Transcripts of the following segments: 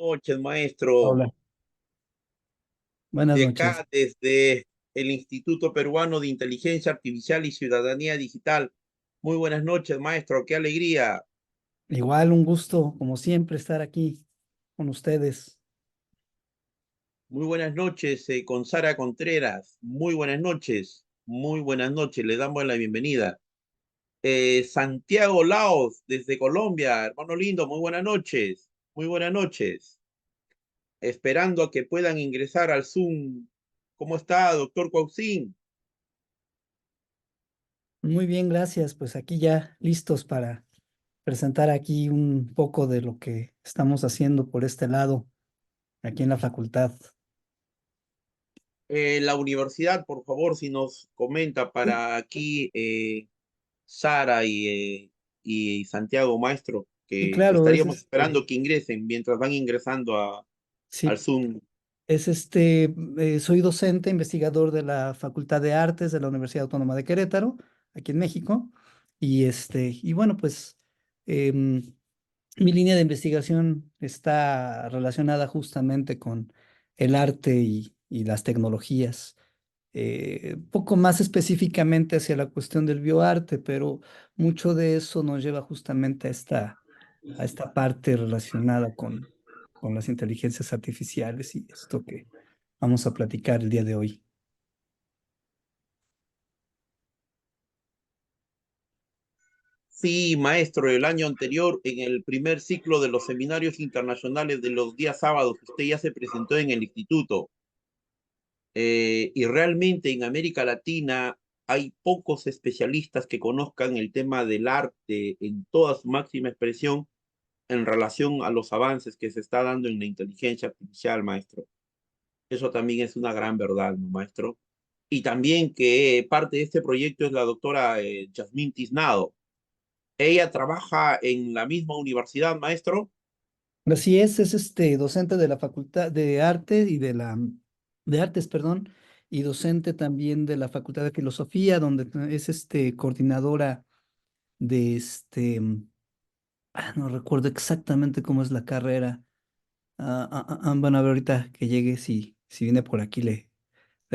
noches, maestro. Hola, buenas De noches. acá, desde el Instituto Peruano de Inteligencia Artificial y Ciudadanía Digital. Muy buenas noches, maestro. Qué alegría. Igual un gusto, como siempre, estar aquí con ustedes. Muy buenas noches, con Sara Contreras. Muy buenas noches. Muy buenas noches. Le damos la bienvenida. Santiago Laos, desde Colombia. Hermano lindo, muy buenas noches. Muy buenas noches. Esperando a que puedan ingresar al Zoom. ¿Cómo está, doctor Cuauhtzin? Muy bien, gracias. Pues aquí ya listos para presentar aquí un poco de lo que estamos haciendo por este lado, aquí en la facultad. La universidad, por favor, si nos comenta para aquí Sara y Santiago Maestro, Y que claro, estaríamos esperando que ingresen mientras van ingresando al sí, Zoom. soy docente, investigador de la Facultad de Artes de la Universidad Autónoma de Querétaro, aquí en México. Y bueno, pues em, mi línea de investigación está relacionada justamente con el arte y las tecnologías, poco más específicamente hacia la cuestión del bioarte, pero mucho de eso nos lleva justamente a esta parte relacionada con las inteligencias artificiales y esto que vamos a platicar el día de hoy. Sí, maestro, el año anterior, en el primer ciclo de los seminarios internacionales de los días sábados, usted ya se presentó en el instituto. Y realmente en América Latina hay pocos especialistas que conozcan el tema del arte en toda su máxima expresión en relación a los avances que se está dando en la inteligencia artificial, maestro. Eso también es una gran verdad, ¿no, maestro? Y también que parte de este proyecto es la doctora Yasmín Tiznado. Ella trabaja en la misma universidad, maestro. Así es docente de la Facultad de Arte y de Artes, perdón, y docente también de la Facultad de Filosofía, donde es coordinadora de no recuerdo exactamente cómo es la carrera. Bueno, a ver ahorita que llegue, si viene por aquí le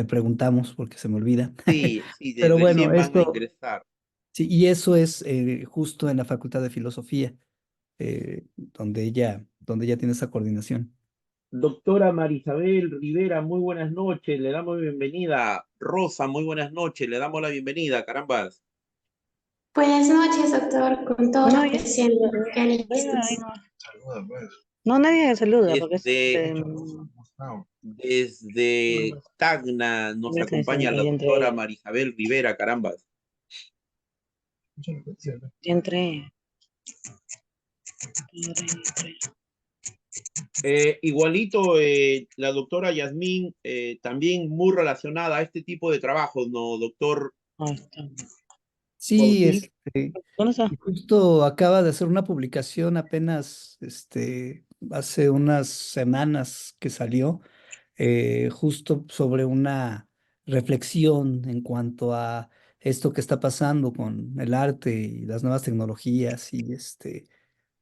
preguntamos porque se me olvida. Sí, sí, Pero bueno, recién van a esto, ingresar. sí, y eso es justo en la Facultad de Filosofía, donde ella tiene esa coordinación. Doctora Marisabel Rivera, muy buenas noches, le damos bienvenida. Rosa, muy buenas noches, le damos la bienvenida, carambas. Buenas noches, doctor, con todos No, los presentes, ya ahí listos. no. No, nadie saluda porque es Desde, desde Tacna nos ya acompaña la ya doctora entré, Marisabel Rivera, carambas. ya entré, ya entré. Igualito, la doctora Yasmín, también muy relacionada a este tipo de trabajos, ¿no, doctor Ahí está. Sí, Cuauhtín? ¿Dónde está? y justo acaba de hacer una publicación apenas, hace unas semanas que salió, justo sobre una reflexión en cuanto a esto que está pasando con el arte y las nuevas tecnologías y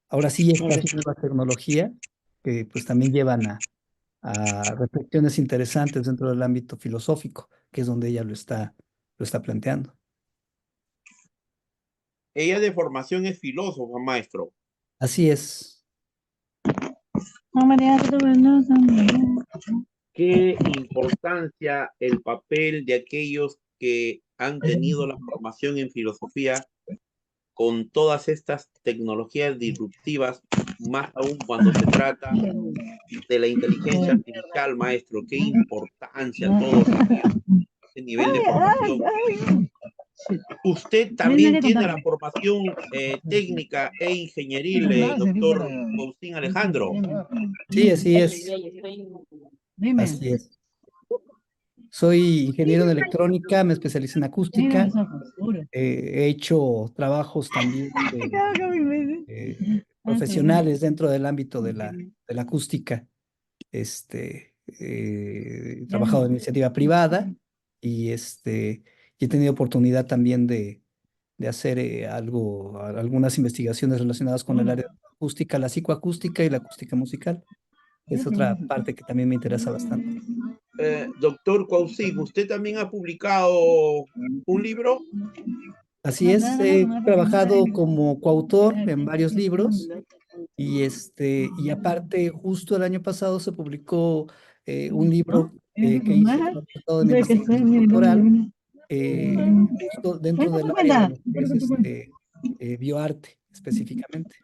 ahora sí Ok. estas nuevas tecnologías que pues también llevan a reflexiones interesantes dentro del ámbito filosófico, que es donde ella lo está planteando. Ella de formación es filósofa, maestro. Así es. No me digas que tú no también. ¿Qué importancia el papel de aquellos que han tenido la formación en filosofía con todas estas tecnologías disruptivas, más aún cuando se trata de la inteligencia artificial, maestro? ¿Qué importancia todos tener ese nivel de Ay, formación? ay, ay. Usted Dime también qué tiene la contarme. formación técnica e ingenieril, doctor Faustín Alejandro. Sí, así es. Dime. Así es. Soy ingeniero en electrónica, me especialicé en Mira acústica. esa postura. He hecho trabajos también profesionales dentro del ámbito de la acústica. He trabajado en iniciativa privada y, y he tenido oportunidad también de hacer algunas investigaciones relacionadas con el área de la acústica, la psicoacústica y la acústica musical. es otra parte que también me interesa bastante. Doctor Cuausic, ¿usted también ha publicado un libro? Así es, he trabajado como coautor en varios libros y aparte, justo el año pasado se publicó un libro que hice como resultado de mi investigación doctoral, justo dentro del área de lo que es bioarte específicamente.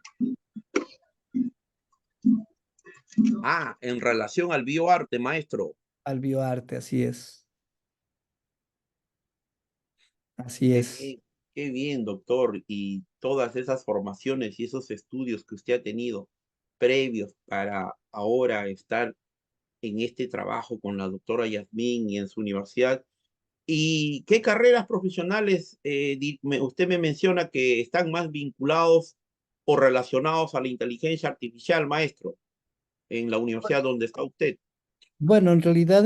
Ah, en relación al bioarte, maestro. Al bioarte, así es. Así es. Qué bien, doctor. Y todas esas formaciones y esos estudios que usted ha tenido previos para ahora estar en este trabajo con la doctora Yasmín y en su universidad. ¿Y qué carreras profesionales usted me menciona que están más vinculados o relacionados a la inteligencia artificial, maestro, en la universidad donde está usted? Bueno, en realidad,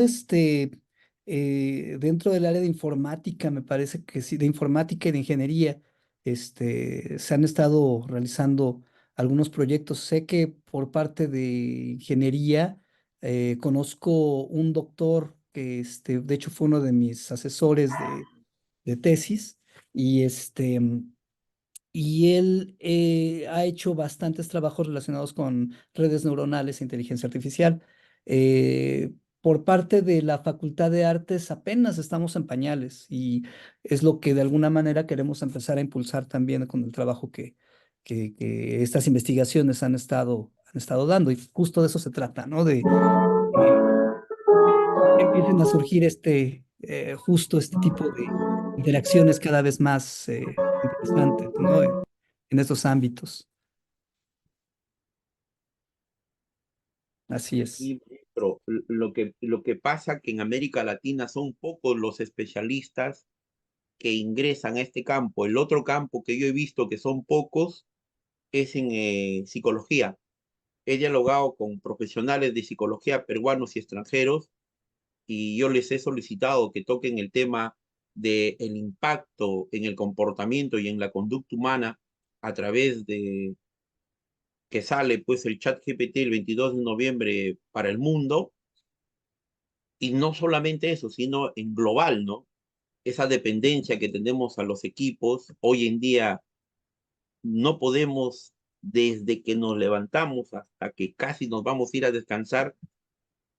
dentro del área de informática, me parece que sí, de informática y de ingeniería, se han estado realizando algunos proyectos. Sé que por parte de ingeniería, conozco un doctor que, de hecho, fue uno de mis asesores de tesis y y él ha hecho bastantes trabajos relacionados con redes neuronales e inteligencia artificial. Por parte de la Facultad de Artes apenas estamos en pañales y es lo que de alguna manera queremos empezar a impulsar también con el trabajo que estas investigaciones han estado dando y justo de eso se trata, ¿no? De que empiecen a surgir justo este tipo de interacciones cada vez más interesantes, ¿no? En estos ámbitos. Así es. Y, maestro, lo que pasa que en América Latina son pocos los especialistas que ingresan a este campo. El otro campo que yo he visto que son pocos es en psicología. He dialogado con profesionales de psicología peruanos y extranjeros y yo les he solicitado que toquen el tema del impacto en el comportamiento y en la conducta humana a través de que sale pues el chat GPT el 22 de noviembre para el mundo y no solamente eso, sino en global, ¿no? Esa dependencia que tenemos a los equipos, hoy en día no podemos, desde que nos levantamos hasta que casi nos vamos a ir a descansar,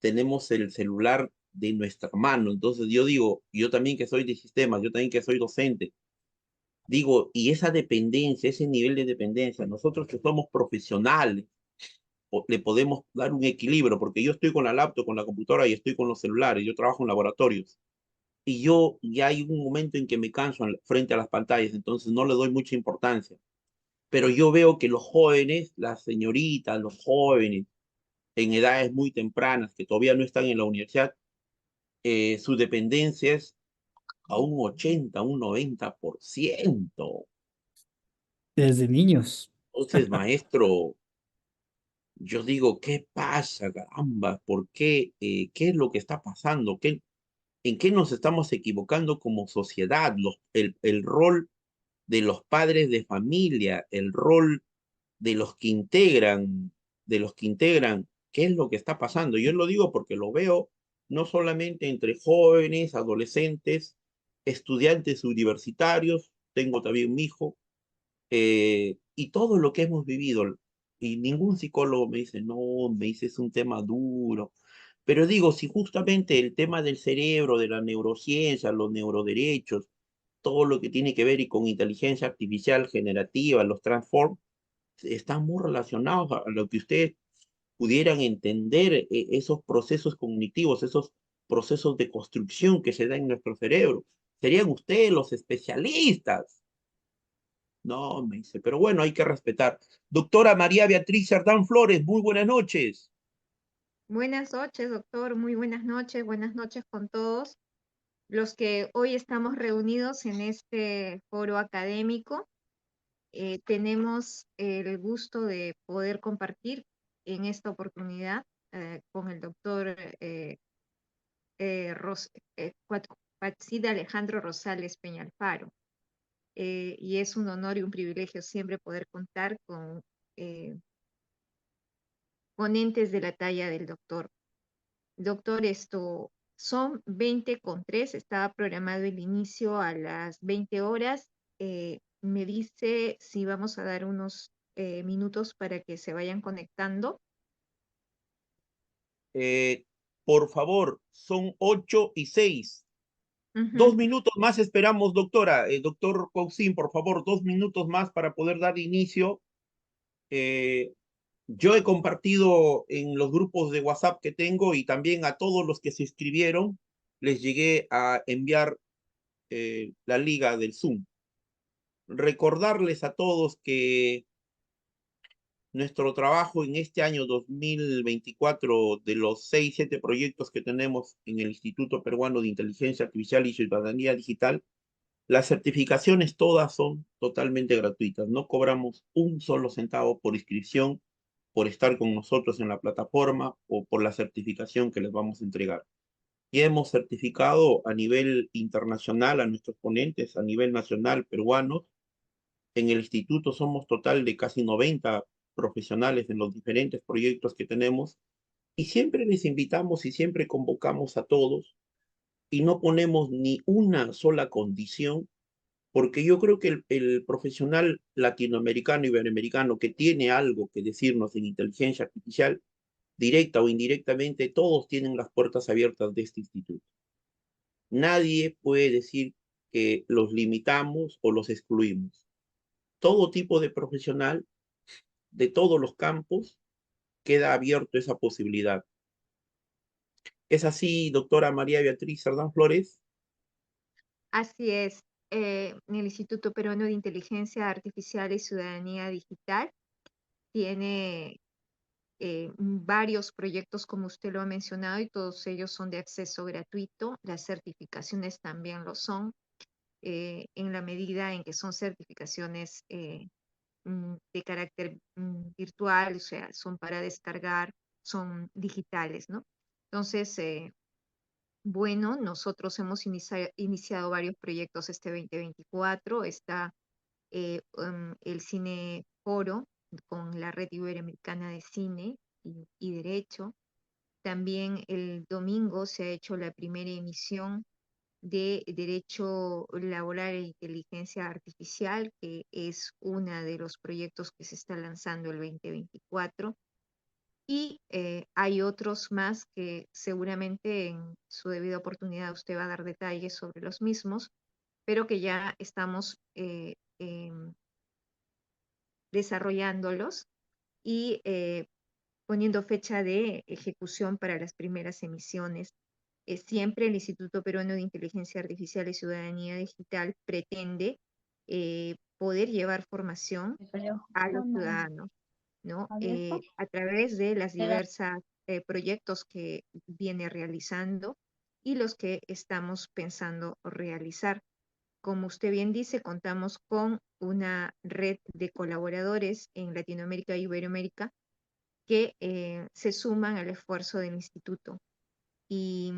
tenemos el celular de nuestra mano. Entonces yo digo, yo también que soy de sistemas, yo también que soy docente, digo, y esa dependencia, ese nivel de dependencia, nosotros que somos profesionales, le podemos dar un equilibrio, porque yo estoy con la laptop, con la computadora y estoy con los celulares, yo trabajo en laboratorios. Y yo ya hay un momento en que me canso frente a las pantallas, entonces no le doy mucha importancia. Pero yo veo que los jóvenes, las señoritas, los jóvenes, en edades muy tempranas, que todavía no están en la universidad, su dependencia es a un 80, un 90%. Desde niños. Entonces, maestro, yo digo, ¿qué pasa, caramba? ¿Por qué? ¿Qué es lo que está pasando? ¿En qué nos estamos equivocando como sociedad? El rol de los padres de familia, el rol de los que integran, de los que integran, ¿qué es lo que está pasando? Yo lo digo porque lo veo no solamente entre jóvenes, adolescentes, estudiantes universitarios, tengo también mi hijo, y todo lo que hemos vivido. Y ningún psicólogo me dice, no, me dice, es un tema duro. Pero digo, si justamente el tema del cerebro, de la neurociencia, los neuroderechos, todo lo que tiene que ver y con inteligencia artificial generativa, los transform, están muy relacionados a lo que ustedes pudieran entender esos procesos cognitivos, esos procesos de construcción que se dan en nuestro cerebro. Serían ustedes los especialistas. No, me dice, pero bueno, hay que respetar. Doctora María Beatriz Cerdán Flores, muy buenas noches. Buenas noches, doctor. Muy buenas noches con todos los que hoy estamos reunidos en este foro académico. Tenemos el gusto de poder compartir en esta oportunidad con el doctor Patsida Alejandro Rosales Peñalfaro. Y es un honor y un privilegio siempre poder contar con ponentes de la talla del doctor. Doctor, esto son 20:03, estaba programado el inicio a las 20 horas. Me dice si vamos a dar unos minutos para que se vayan conectando. Por favor, son 8:06. Ujú. 2 minutos más esperamos, doctora. Doctor Cousin, por favor, 2 minutos más para poder dar inicio. Yo he compartido en los grupos de WhatsApp que tengo y también a todos los que se inscribieron, les llegué a enviar la liga del Zoom. Recordarles a todos que nuestro trabajo en este año 2024, de los 6, 7 proyectos que tenemos en el Instituto Peruano de Inteligencia Artificial y Ciudadanía Digital, las certificaciones todas son totalmente gratuitas. No cobramos un solo centavo por inscripción, por estar con nosotros en la plataforma o por la certificación que les vamos a entregar. Y hemos certificado a nivel internacional a nuestros ponentes, a nivel nacional peruanos. En el instituto somos total de casi 90 profesionales en los diferentes proyectos que tenemos y siempre les invitamos y siempre convocamos a todos y no ponemos ni una sola condición, porque yo creo que el profesional latinoamericano, iberoamericano, que tiene algo que decirnos en inteligencia artificial, directa o indirectamente, todos tienen las puertas abiertas de este instituto. Nadie puede decir que los limitamos o los excluimos. Todo tipo de profesional de todos los campos queda abierto esa posibilidad. ¿Es así, doctora María Beatriz Cerdán Flores? Así es. En el Instituto Peruano de Inteligencia Artificial y Ciudadanía Digital tiene varios proyectos, como usted lo ha mencionado, y todos ellos son de acceso gratuito. Las certificaciones también lo son, en la medida en que son certificaciones de carácter virtual, o sea, son para descargar, son digitales, ¿no? Entonces, bueno, nosotros hemos iniciado varios proyectos este 2024. Está el Cine Foro con la Red Iberoamericana de Cine y Derecho. También el domingo se ha hecho la primera emisión de Derecho Laboral e Inteligencia Artificial, que es uno de los proyectos que se está lanzando el 2024. Y hay otros más que seguramente en su debida oportunidad usted va a dar detalles sobre los mismos, pero que ya estamos desarrollándolos y poniendo fecha de ejecución para las primeras emisiones. Siempre el Instituto Peruano de Inteligencia Artificial y Ciudadanía Digital pretende poder llevar formación a los ciudadanos, ¿no? A través de las diversas proyectos que viene realizando y los que estamos pensando realizar. Como usted bien dice, contamos con una red de colaboradores en Latinoamérica y Iberoamérica que se suman al esfuerzo del instituto. Y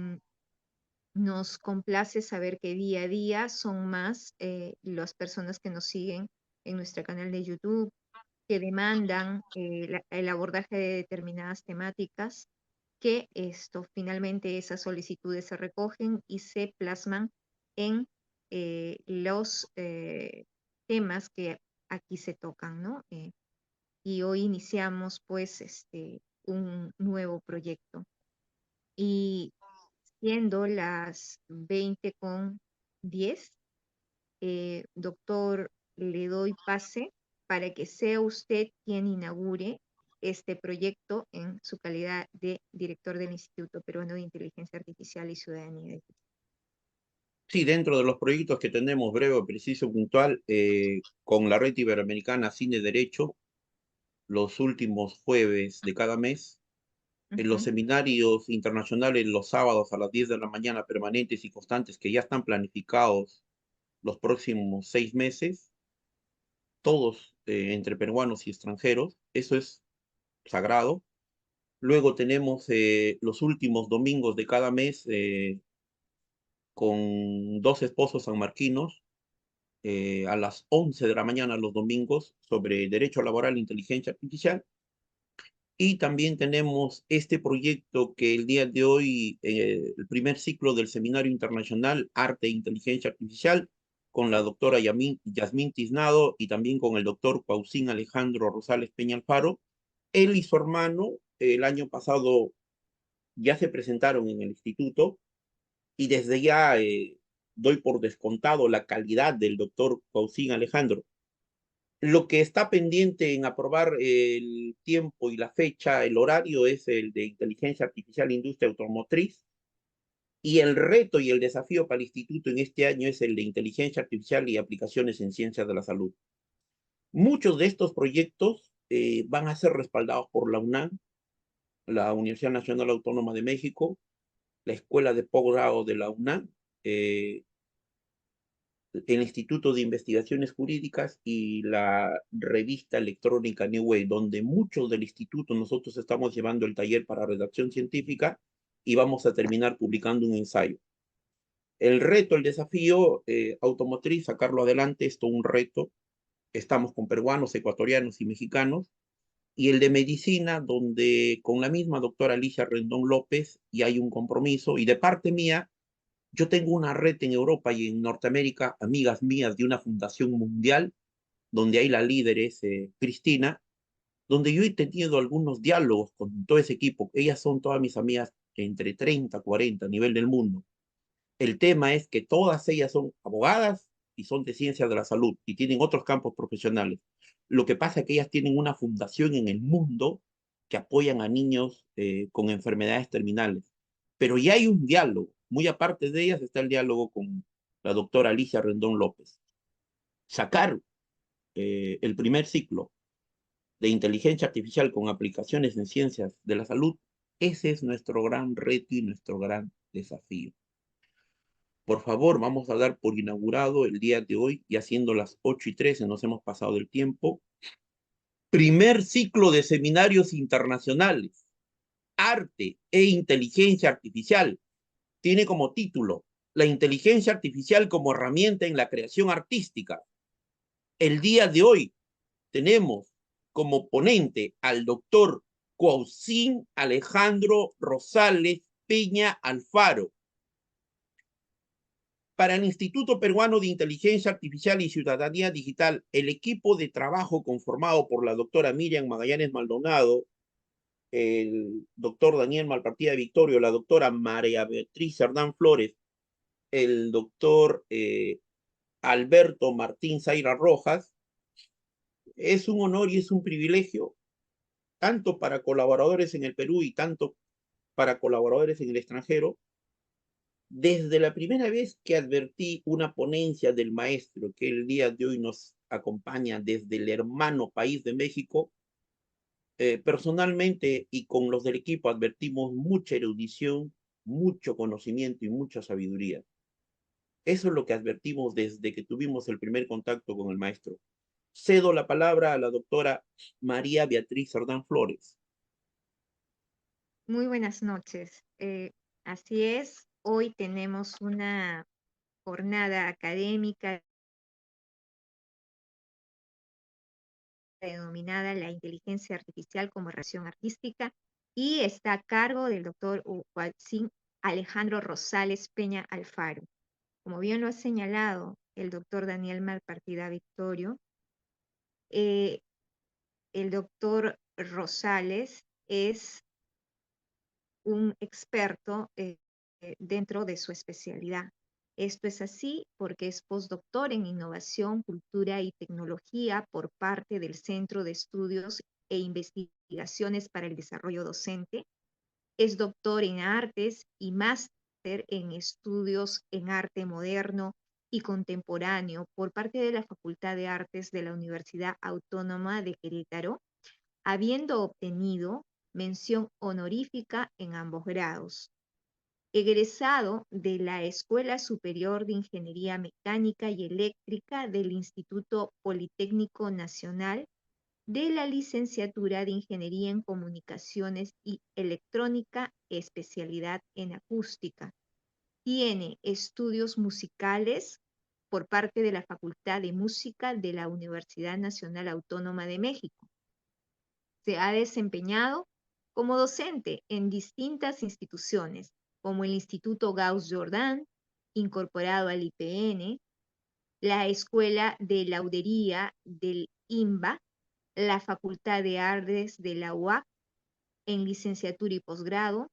nos complace saber que día a día son más las personas que nos siguen en nuestro canal de YouTube, que demandan el abordaje de determinadas temáticas, que finalmente esas solicitudes se recogen y se plasman en los temas que aquí se tocan, ¿no? Y hoy iniciamos pues un nuevo proyecto. Y siendo las 20:10, doctor, le doy pase para que sea usted quien inaugure este proyecto en su calidad de director del Instituto Peruano de Inteligencia Artificial y Ciudadanía Digital. Sí, dentro de los proyectos que tenemos, breve, preciso, puntual, con la Red Iberoamericana Cine Derecho, los últimos jueves de cada mes, en los seminarios internacionales los sábados a las 10 de la mañana, permanentes y constantes, que ya están planificados los próximos 6 meses, todos entre peruanos y extranjeros. Eso es sagrado. Luego tenemos los últimos domingos de cada mes, con dos esposos sanmarquinos, a las 11 de la mañana los domingos, sobre derecho laboral e inteligencia artificial. Y también tenemos este proyecto que el día de hoy, el primer ciclo del Seminario Internacional Arte e Inteligencia Artificial, con la doctora Yasmín Tiznado y también con el doctor Pausín Alejandro Rosales Peña Alfaro. Él y su hermano el año pasado ya se presentaron en el instituto y desde ya doy por descontado la calidad del doctor Pausín Alejandro. Lo que está pendiente en aprobar el tiempo y la fecha, el horario, es el de inteligencia artificial e industria automotriz. Y el reto y el desafío para el instituto en este año es el de inteligencia artificial y aplicaciones en ciencias de la salud. Muchos de estos proyectos van a ser respaldados por la UNAM, la Universidad Nacional Autónoma de México, la Escuela de Posgrado de la UNAM, el Instituto de Investigaciones Jurídicas y la revista electrónica New Way, donde muchos del instituto nosotros estamos llevando el taller para redacción científica y vamos a terminar publicando un ensayo. El reto, el desafío automotriz, sacarlo adelante, es todo un reto. Estamos con peruanos, ecuatorianos y mexicanos. Y el de medicina, donde con la misma doctora Alicia Rendón López, y hay un compromiso, y de parte mía, yo tengo una red en Europa y en Norteamérica, amigas mías de una fundación mundial, donde ahí la líder es Cristina, donde yo he tenido algunos diálogos con todo ese equipo. Ellas son todas mis amigas entre 30, 40 a nivel del mundo. El tema es que todas ellas son abogadas y son de ciencias de la salud y tienen otros campos profesionales. Lo que pasa es que ellas tienen una fundación en el mundo que apoyan a niños con enfermedades terminales. Pero ya hay un diálogo. Muy aparte de ellas está el diálogo con la doctora Alicia Rendón López. Sacar el primer ciclo de inteligencia artificial con aplicaciones en ciencias de la salud, ese es nuestro gran reto y nuestro gran desafío. Por favor, vamos a dar por inaugurado el día de hoy, y haciendo las 8:13, nos hemos pasado del tiempo. Primer ciclo de seminarios internacionales, Arte e Inteligencia Artificial. Tiene como título, La inteligencia artificial como herramienta en la creación artística. El día de hoy tenemos como ponente al doctor Pausín Alejandro Rosales Peña Alfaro. Para el Instituto Peruano de Inteligencia Artificial y Ciudadanía Digital, el equipo de trabajo conformado por la doctora Miriam Magallanes Maldonado, el doctor Daniel Malpartida Victorio, la doctora María Beatriz Cerdán Flores, el doctor Alberto Martín Zaira Rojas, es un honor y es un privilegio, tanto para colaboradores en el Perú y tanto para colaboradores en el extranjero. Desde la primera vez que advertí una ponencia del maestro que el día de hoy nos acompaña desde el hermano país de México, personalmente y con los del equipo advertimos mucha erudición, mucho conocimiento y mucha sabiduría. Eso es lo que advertimos desde que tuvimos el primer contacto con el maestro. Cedo la palabra a la doctora María Beatriz Cerdán Flores. Muy buenas noches. Así es, hoy tenemos una jornada académica denominada la inteligencia artificial como relación artística y está a cargo del doctor Pausín Alejandro Rosales Peña Alfaro. Como bien lo ha señalado el doctor Daniel Malpartida Victorio, el doctor Rosales es un experto dentro de su especialidad. Esto es así porque es postdoctor en Innovación, Cultura y Tecnología por parte del Centro de Estudios e Investigaciones para el Desarrollo Docente. Es doctor en Artes y máster en Estudios en Arte Moderno y Contemporáneo por parte de la Facultad de Artes de la Universidad Autónoma de Querétaro, habiendo obtenido mención honorífica en ambos grados. Egresado de la Escuela Superior de Ingeniería Mecánica y Eléctrica del Instituto Politécnico Nacional, de la Licenciatura de Ingeniería en Comunicaciones y Electrónica, especialidad en acústica. Tiene estudios musicales por parte de la Facultad de Música de la Universidad Nacional Autónoma de México. Se ha desempeñado como docente en distintas instituciones, como el Instituto Gauss Jordan, incorporado al IPN, la Escuela de Laudería del INBA, la Facultad de Artes de la UAC en licenciatura y posgrado.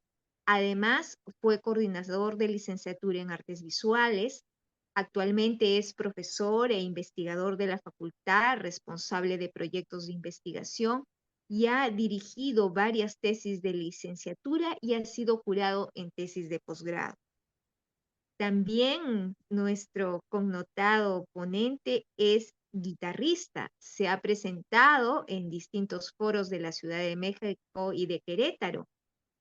Además, fue coordinador de licenciatura en artes visuales. Actualmente es profesor e investigador de la facultad, responsable de proyectos de investigación y ha dirigido varias tesis de licenciatura y ha sido jurado en tesis de posgrado. También nuestro connotado ponente es guitarrista. Se ha presentado en distintos foros de la Ciudad de México y de Querétaro.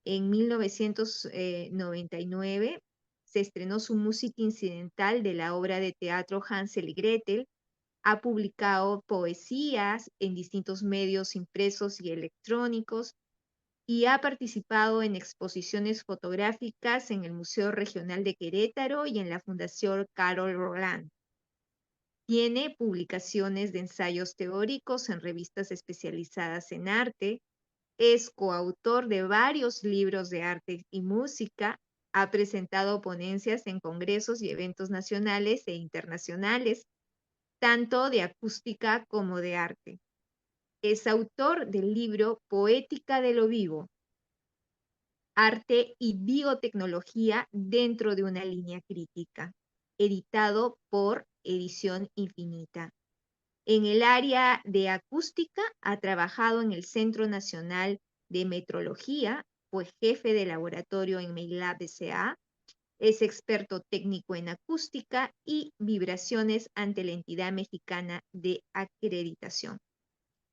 En 1999 se estrenó su música incidental de la obra de teatro Hansel y Gretel. Ha publicado poesías en distintos medios impresos y electrónicos y ha participado en exposiciones fotográficas en el Museo Regional de Querétaro y en la Fundación Carol Roland. Tiene publicaciones de ensayos teóricos en revistas especializadas en arte. Es coautor de varios libros de arte y música. Ha presentado ponencias en congresos y eventos nacionales e internacionales, tanto de acústica como de arte. Es autor del libro Poética de lo Vivo, Arte y Biotecnología dentro de una línea crítica, editado por Edición Infinita. En el área de acústica ha trabajado en el Centro Nacional de Metrología, fue jefe de laboratorio en Meilab SA, es experto técnico en acústica y vibraciones ante la entidad mexicana de acreditación.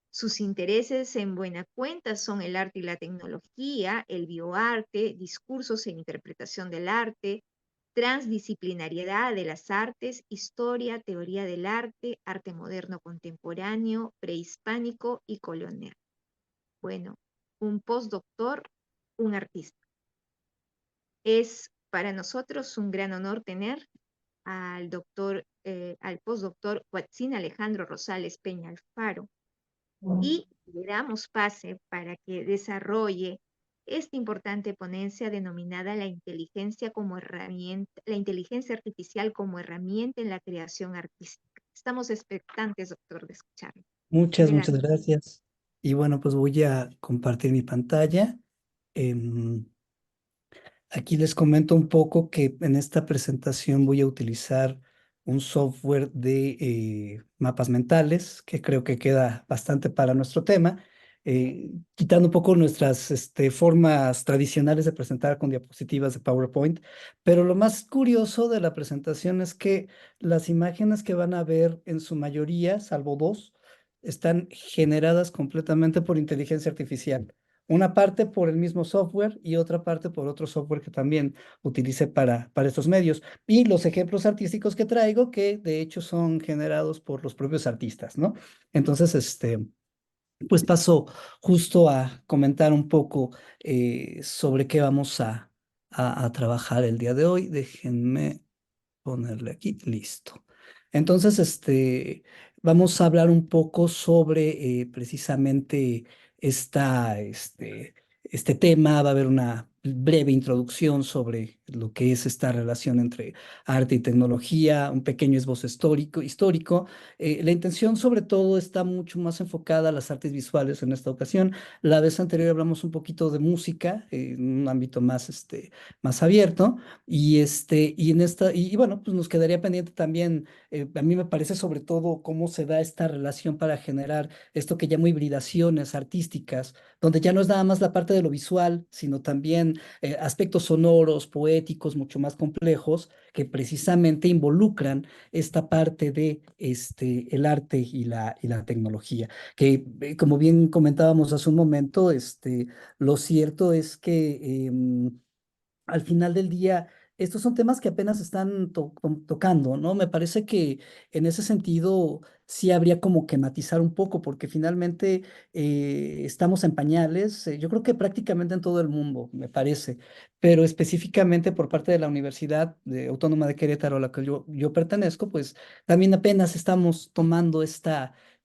Sus intereses en buena cuenta son el arte y la tecnología, el bioarte, discursos e interpretación del arte, transdisciplinariedad de las artes, historia, teoría del arte, arte moderno contemporáneo, prehispánico y colonial. Bueno, un postdoctor, un artista. Es para nosotros un gran honor tener al postdoctor Huatzin Alejandro Rosales Peña Alfaro, y le damos pase para que desarrolle esta importante ponencia denominada la inteligencia artificial como herramienta en la creación artística. Estamos expectantes, doctor, de escucharlo. Muchas Adelante. gracias. Y bueno, pues voy a compartir mi pantalla. Aquí les comento un poco que en esta presentación voy a utilizar un software de mapas mentales que creo que queda bastante para nuestro tema, quitando un poco nuestras formas tradicionales de presentar con diapositivas de PowerPoint. Pero lo más curioso de la presentación es que las imágenes que van a ver en su mayoría, salvo dos, están generadas completamente por inteligencia artificial. Una parte por el mismo software y otra parte por otro software que también utilicé para estos medios. Y los ejemplos artísticos que traigo, que de hecho son generados por los propios artistas, ¿no? Entonces, pues paso justo a comentar un poco sobre qué vamos a trabajar el día de hoy. Déjenme ponerle aquí, listo. Entonces, vamos a hablar un poco sobre precisamente este tema. Va a haber una breve introducción sobre lo que es esta relación entre arte y tecnología, un pequeño esbozo histórico. La intención sobre todo está mucho más enfocada a las artes visuales en esta ocasión. La vez anterior hablamos un poquito de música, en un ámbito más abierto. Y bueno, pues nos quedaría pendiente también, a mí me parece sobre todo cómo se da esta relación para generar esto que llamo hibridaciones artísticas, donde ya no es nada más la parte de lo visual, sino también aspectos sonoros, poéticos, mucho más complejos, que precisamente involucran esta parte de el arte y la tecnología. Que, como bien comentábamos hace un momento, lo cierto es que al final del día, estos son temas que apenas están tocando, ¿no? Me parece que en ese sentido sí habría como que matizar un poco, porque finalmente estamos en pañales, yo creo que prácticamente en todo el mundo, me parece, pero específicamente por parte de la Autónoma de Querétaro, a la que yo pertenezco, pues también apenas estamos tomando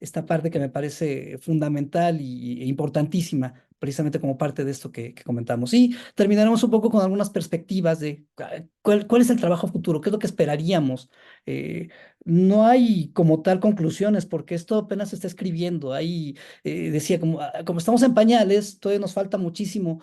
esta parte que me parece fundamental e importantísima, precisamente como parte de esto que comentamos. Y terminaremos un poco con algunas perspectivas de cuál es el trabajo futuro, qué es lo que esperaríamos. Eh, no hay como tal conclusiones, porque esto apenas se está escribiendo. Ahí decía, como estamos en pañales, todavía nos falta muchísimo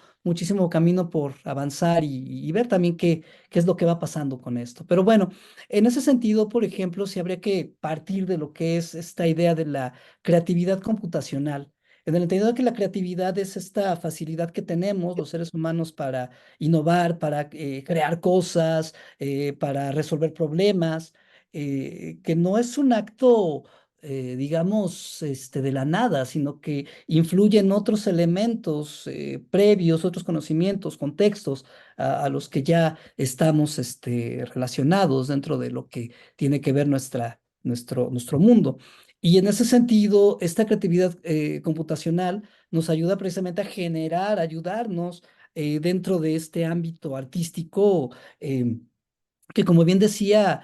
camino por avanzar y ver también qué es lo que va pasando con esto. Pero bueno, en ese sentido, por ejemplo, si habría que partir de lo que es esta idea de la creatividad computacional. En el entendido de que la creatividad es esta facilidad que tenemos los seres humanos para innovar, para crear cosas, para resolver problemas, que no es un acto, digamos, de la nada, sino que influye en otros elementos previos, otros conocimientos, contextos a los que ya estamos relacionados dentro de lo que tiene que ver nuestro mundo. Y en ese sentido, esta creatividad computacional nos ayuda precisamente a generar, ayudarnos dentro de este ámbito artístico. Que como bien decía,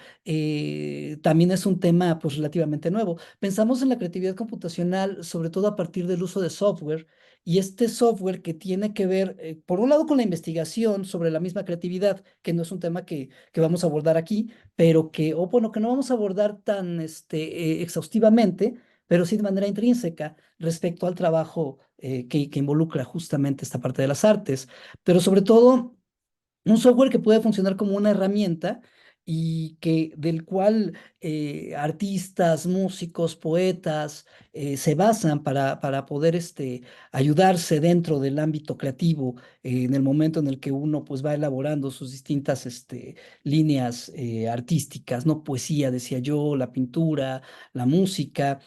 también es un tema pues relativamente nuevo. Pensamos en la creatividad computacional sobre todo a partir del uso de software y este software que tiene que ver, por un lado, con la investigación sobre la misma creatividad, que no es un tema que vamos a abordar aquí, pero o bueno, que no vamos a abordar tan exhaustivamente, pero sí de manera intrínseca respecto al trabajo que involucra justamente esta parte de las artes, pero sobre todo un software que puede funcionar como una herramienta y del cual artistas, músicos, poetas se basan para poder ayudarse dentro del ámbito creativo en el momento en el que uno pues va elaborando sus distintas líneas artísticas, ¿no? Poesía, decía yo, la pintura, la música.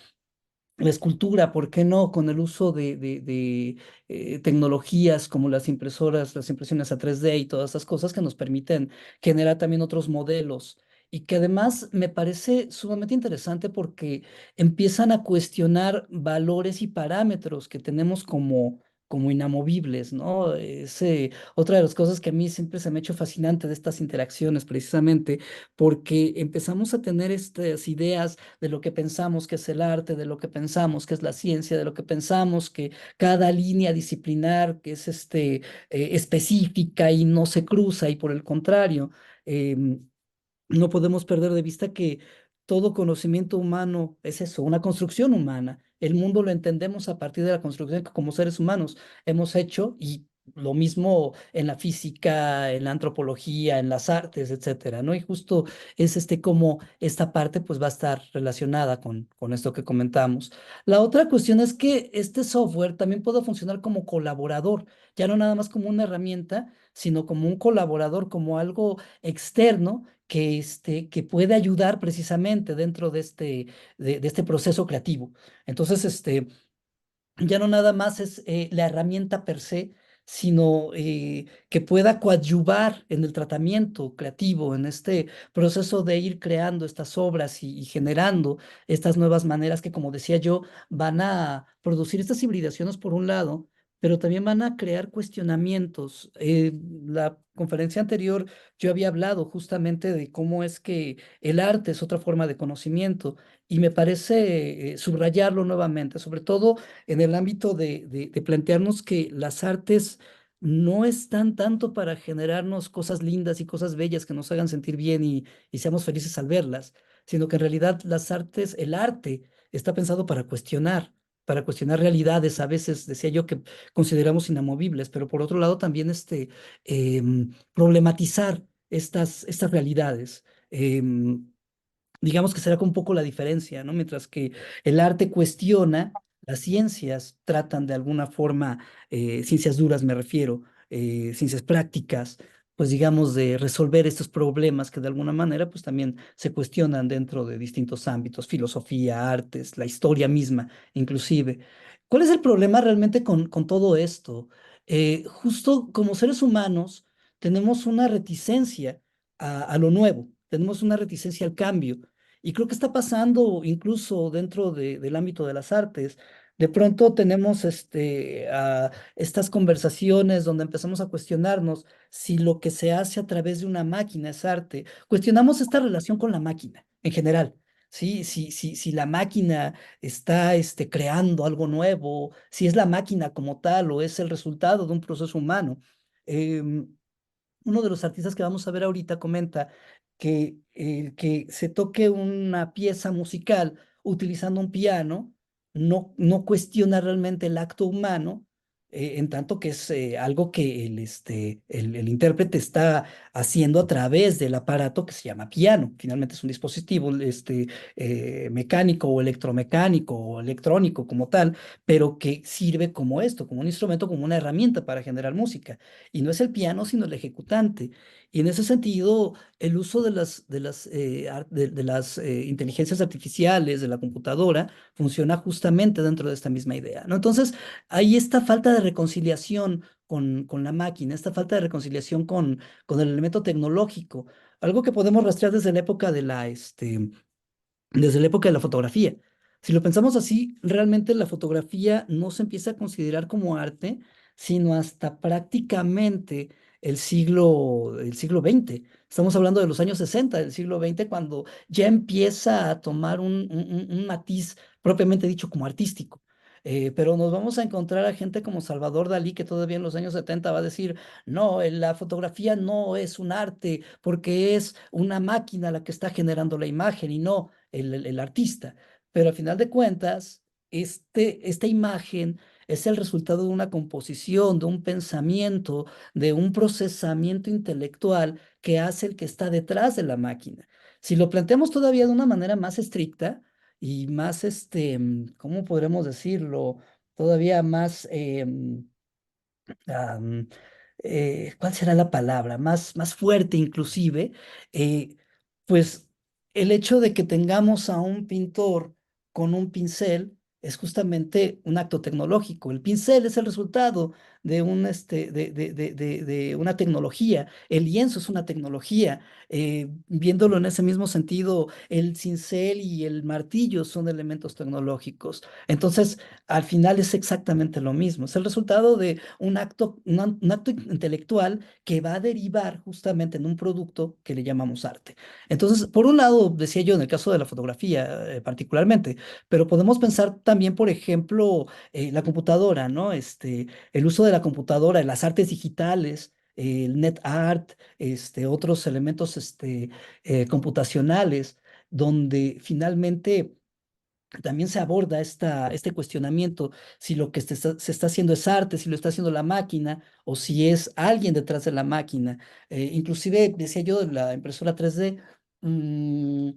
La escultura, ¿por qué no? Con el uso de tecnologías como las impresoras, las impresiones a 3D y todas esas cosas que nos permiten generar también otros modelos. Y que además me parece sumamente interesante porque empiezan a cuestionar valores y parámetros que tenemos como inamovibles, ¿no? Otra de las cosas que a mí siempre se me ha hecho fascinante de estas interacciones, precisamente, porque empezamos a tener estas ideas de lo que pensamos que es el arte, de lo que pensamos que es la ciencia, de lo que pensamos que cada línea disciplinar que es específica y no se cruza y por el contrario, no podemos perder de vista que todo conocimiento humano es eso, una construcción humana. El mundo lo entendemos a partir de la construcción que como seres humanos hemos hecho y lo mismo en la física, en la antropología, en las artes, etcétera, ¿no? Y justo es como esta parte pues va a estar relacionada con esto que comentamos. La otra cuestión es que este software también puede funcionar como colaborador, ya no nada más como una herramienta, sino como un colaborador, como algo externo que puede ayudar precisamente dentro de este proceso creativo. Entonces, ya no nada más es la herramienta per se, sino que pueda coadyuvar en el tratamiento creativo, en este proceso de ir creando estas obras y generando estas nuevas maneras que, como decía yo, van a producir estas hibridaciones por un lado, pero también van a crear cuestionamientos. La conferencia anterior yo había hablado justamente de cómo es que el arte es otra forma de conocimiento y me parece subrayarlo nuevamente, sobre todo en el ámbito de plantearnos que las artes no están tanto para generarnos cosas lindas y cosas bellas que nos hagan sentir bien y seamos felices al verlas, sino que en realidad las artes, el arte está pensado para cuestionar realidades, a veces decía yo que consideramos inamovibles, pero por otro lado también problematizar estas realidades. Digamos que será un poco la diferencia, ¿no? Mientras que el arte cuestiona, las ciencias tratan de alguna forma, ciencias duras me refiero, ciencias prácticas, pues digamos de resolver estos problemas que de alguna manera pues también se cuestionan dentro de distintos ámbitos, filosofía, artes, la historia misma, inclusive. ¿Cuál es el problema realmente con todo esto? Justo como seres humanos tenemos una reticencia a lo nuevo, tenemos una reticencia al cambio. Y creo que está pasando incluso dentro del ámbito de las artes. De pronto tenemos estas conversaciones donde empezamos a cuestionarnos si lo que se hace a través de una máquina es arte. Cuestionamos esta relación con la máquina en general. ¿sí? Si la máquina está creando algo nuevo, si es la máquina como tal o es el resultado de un proceso humano. Em, Uno de los artistas que vamos a ver ahorita comenta que el que se toque una pieza musical utilizando un piano no cuestiona realmente el acto humano, en tanto que es algo que el intérprete está haciendo a través del aparato que se llama piano. Finalmente es un dispositivo mecánico o electromecánico o electrónico como tal, pero que sirve como esto, como un instrumento, como una herramienta para generar música. Y no es el piano, sino el ejecutante. Y en ese sentido, el uso de las inteligencias artificiales, de la computadora, funciona justamente dentro de esta misma idea, ¿no? Entonces, hay esta falta de reconciliación con la máquina, esta falta de reconciliación con el elemento tecnológico, algo que podemos rastrear desde la época de la fotografía. Si lo pensamos así, realmente la fotografía no se empieza a considerar como arte, sino hasta prácticamente el siglo XX. Estamos hablando de los años 60 del siglo XX, cuando ya empieza a tomar un matiz propiamente dicho como artístico. Pero nos vamos a encontrar a gente como Salvador Dalí, que todavía en los años 70 va a decir, no, la fotografía no es un arte porque es una máquina la que está generando la imagen y no el artista. Pero al final de cuentas, esta imagen es el resultado de una composición, de un pensamiento, de un procesamiento intelectual que hace el que está detrás de la máquina. Si lo planteamos todavía de una manera más estricta y más, ¿cómo podremos decirlo? Todavía más, am, ¿cuál será la palabra? Más fuerte inclusive, eh, pues el hecho de que tengamos a un pintor con un pincel es justamente un acto tecnológico. El pincel es el resultado de una tecnología. El lienzo es una tecnología. Viéndolo en ese mismo sentido, el cincel y el martillo son elementos tecnológicos. Entonces, al final es exactamente lo mismo. Es el resultado de un acto intelectual que va a derivar justamente en un producto que le llamamos arte. Entonces, por un lado, decía yo en el caso de la fotografía particularmente, pero podemos pensar también, por ejemplo, la computadora, ¿no? El uso de la computadora, las artes digitales. El net art, otros elementos computacionales, donde finalmente también se aborda este cuestionamiento, si lo que se está haciendo es arte, si lo está haciendo la máquina o si es alguien detrás de la máquina. Inclusive, decía yo, de la impresora 3D, mm,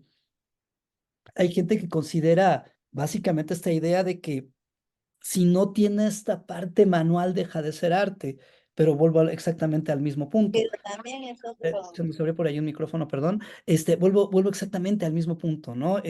hay gente que considera básicamente esta idea de que si no tiene esta parte manual deja de ser arte, pero vuelvo exactamente al mismo punto. Se me abrió por ahí un micrófono, perdón. Vuelvo exactamente al mismo punto, ¿no?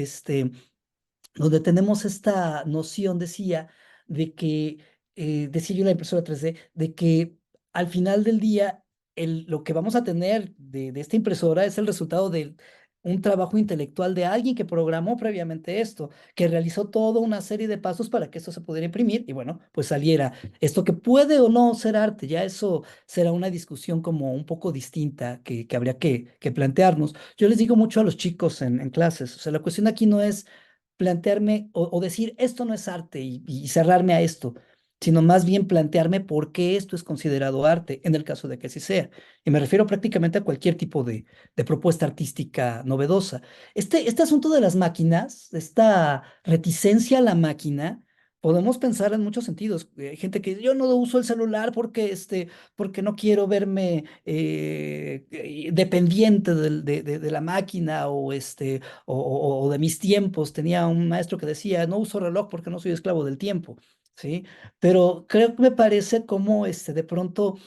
Donde tenemos esta noción, decía yo la impresora 3D, de que al final del día lo que vamos a tener de esta impresora es el resultado de un trabajo intelectual de alguien que programó previamente esto, que realizó toda una serie de pasos para que esto se pudiera imprimir y bueno, pues saliera esto que puede o no ser arte. Ya eso será una discusión como un poco distinta que habría que plantearnos. Yo les digo mucho a los chicos en clases, o sea, la cuestión aquí no es plantearme o decir esto no es arte y cerrarme a esto, sino más bien plantearme por qué esto es considerado arte en el caso de que así sea. Y me refiero prácticamente a cualquier tipo de propuesta artística novedosa. Este asunto de las máquinas, esta reticencia a la máquina, podemos pensar en muchos sentidos. Hay gente que yo no uso el celular porque no quiero verme dependiente de la máquina o de mis tiempos. Tenía un maestro que decía, no uso reloj porque no soy esclavo del tiempo, ¿sí? Pero creo que me parece como de pronto,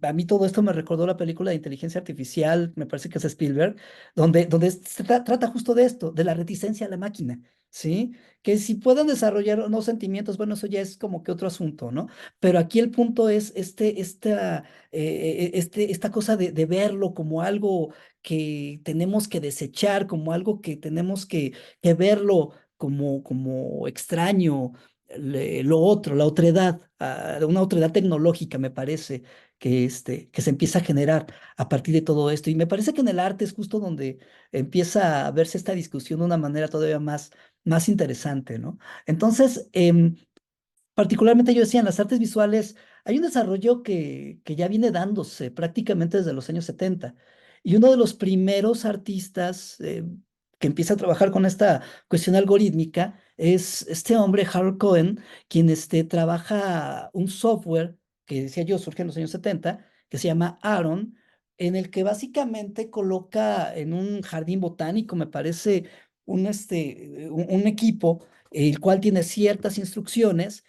a mí todo esto me recordó la película de inteligencia artificial, me parece que es Spielberg, donde trata justo de esto, de la reticencia a la máquina, ¿sí? Que si pueden desarrollar o no sentimientos, bueno, eso ya es como que otro asunto, ¿no? Pero aquí el punto es esta cosa de verlo como algo que tenemos que desechar, como algo que tenemos que verlo como extraño, lo otro, la otredad, una otredad tecnológica, me parece, que se empieza a generar a partir de todo esto. Y me parece que en el arte es justo donde empieza a verse esta discusión de una manera todavía más interesante, ¿no? Entonces, particularmente yo decía, en las artes visuales hay un desarrollo que ya viene dándose prácticamente desde los años 70. Y uno de los primeros artistas que empieza a trabajar con esta cuestión algorítmica es este hombre, Harold Cohen, quien trabaja un software que decía yo surge en los años 70, que se llama Aaron, en el que básicamente coloca en un jardín botánico, me parece, un equipo, el cual tiene ciertas instrucciones,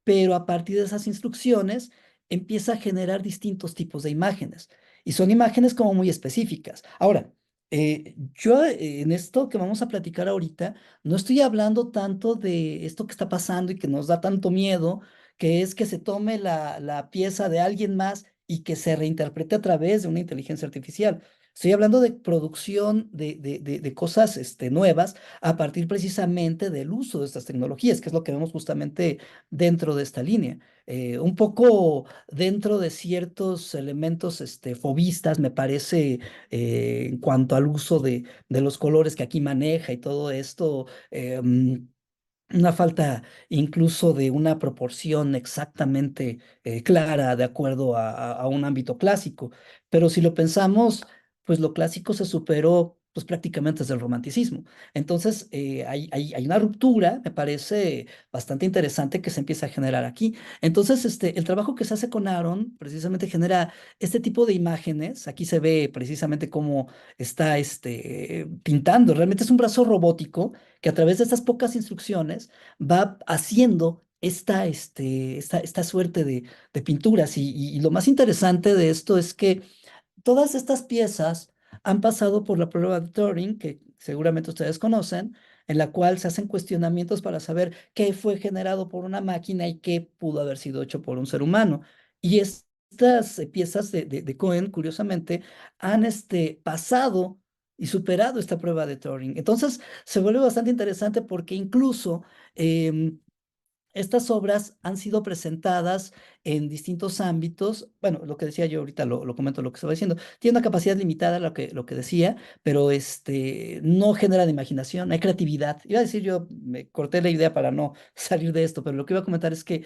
pero a partir de esas instrucciones empieza a generar distintos tipos de imágenes y son imágenes como muy específicas. Ahora, yo en esto que vamos a platicar ahorita, no estoy hablando tanto de esto que está pasando y que nos da tanto miedo, que es que se tome la pieza de alguien más y que se reinterprete a través de una inteligencia artificial. Estoy hablando de producción de cosas nuevas a partir precisamente del uso de estas tecnologías, que es lo que vemos justamente dentro de esta línea. Un poco dentro de ciertos elementos fobistas, me parece, en cuanto al uso de los colores que aquí maneja y todo esto. Una falta incluso de una proporción exactamente clara de acuerdo a un ámbito clásico. Pero si lo pensamos, pues lo clásico se superó pues prácticamente desde el romanticismo. Entonces hay una ruptura, me parece bastante interesante que se empieza a generar aquí. Entonces el trabajo que se hace con Aaron precisamente genera este tipo de imágenes. Aquí se ve precisamente cómo está pintando. Realmente es un brazo robótico que a través de estas pocas instrucciones va haciendo esta suerte de pinturas. Y lo más interesante de esto es que todas estas piezas han pasado por la prueba de Turing, que seguramente ustedes conocen, en la cual se hacen cuestionamientos para saber qué fue generado por una máquina y qué pudo haber sido hecho por un ser humano. Y estas piezas de Cohen, curiosamente, han pasado y superado esta prueba de Turing. Entonces, se vuelve bastante interesante porque incluso em, estas obras han sido presentadas en distintos ámbitos. Bueno, lo que decía yo ahorita lo comento lo que estaba diciendo. Tiene una capacidad limitada, lo que decía, pero no genera de imaginación, hay creatividad. Iba a decir yo, me corté la idea para no salir de esto, pero lo que iba a comentar es que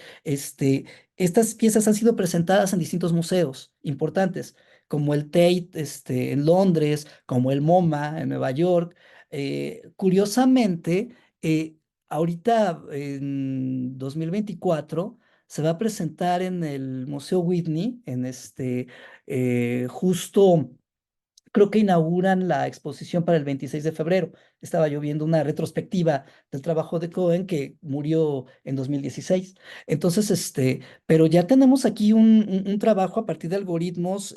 estas piezas han sido presentadas en distintos museos importantes, como el Tate en Londres, como el MoMA en Nueva York. Curiosamente, eh, ahorita, en 2024, se va a presentar en el Museo Whitney, justo creo que inauguran la exposición para el 26 de febrero. Estaba yo viendo una retrospectiva del trabajo de Cohen que murió en 2016. Entonces, pero ya tenemos aquí un trabajo a partir de algoritmos,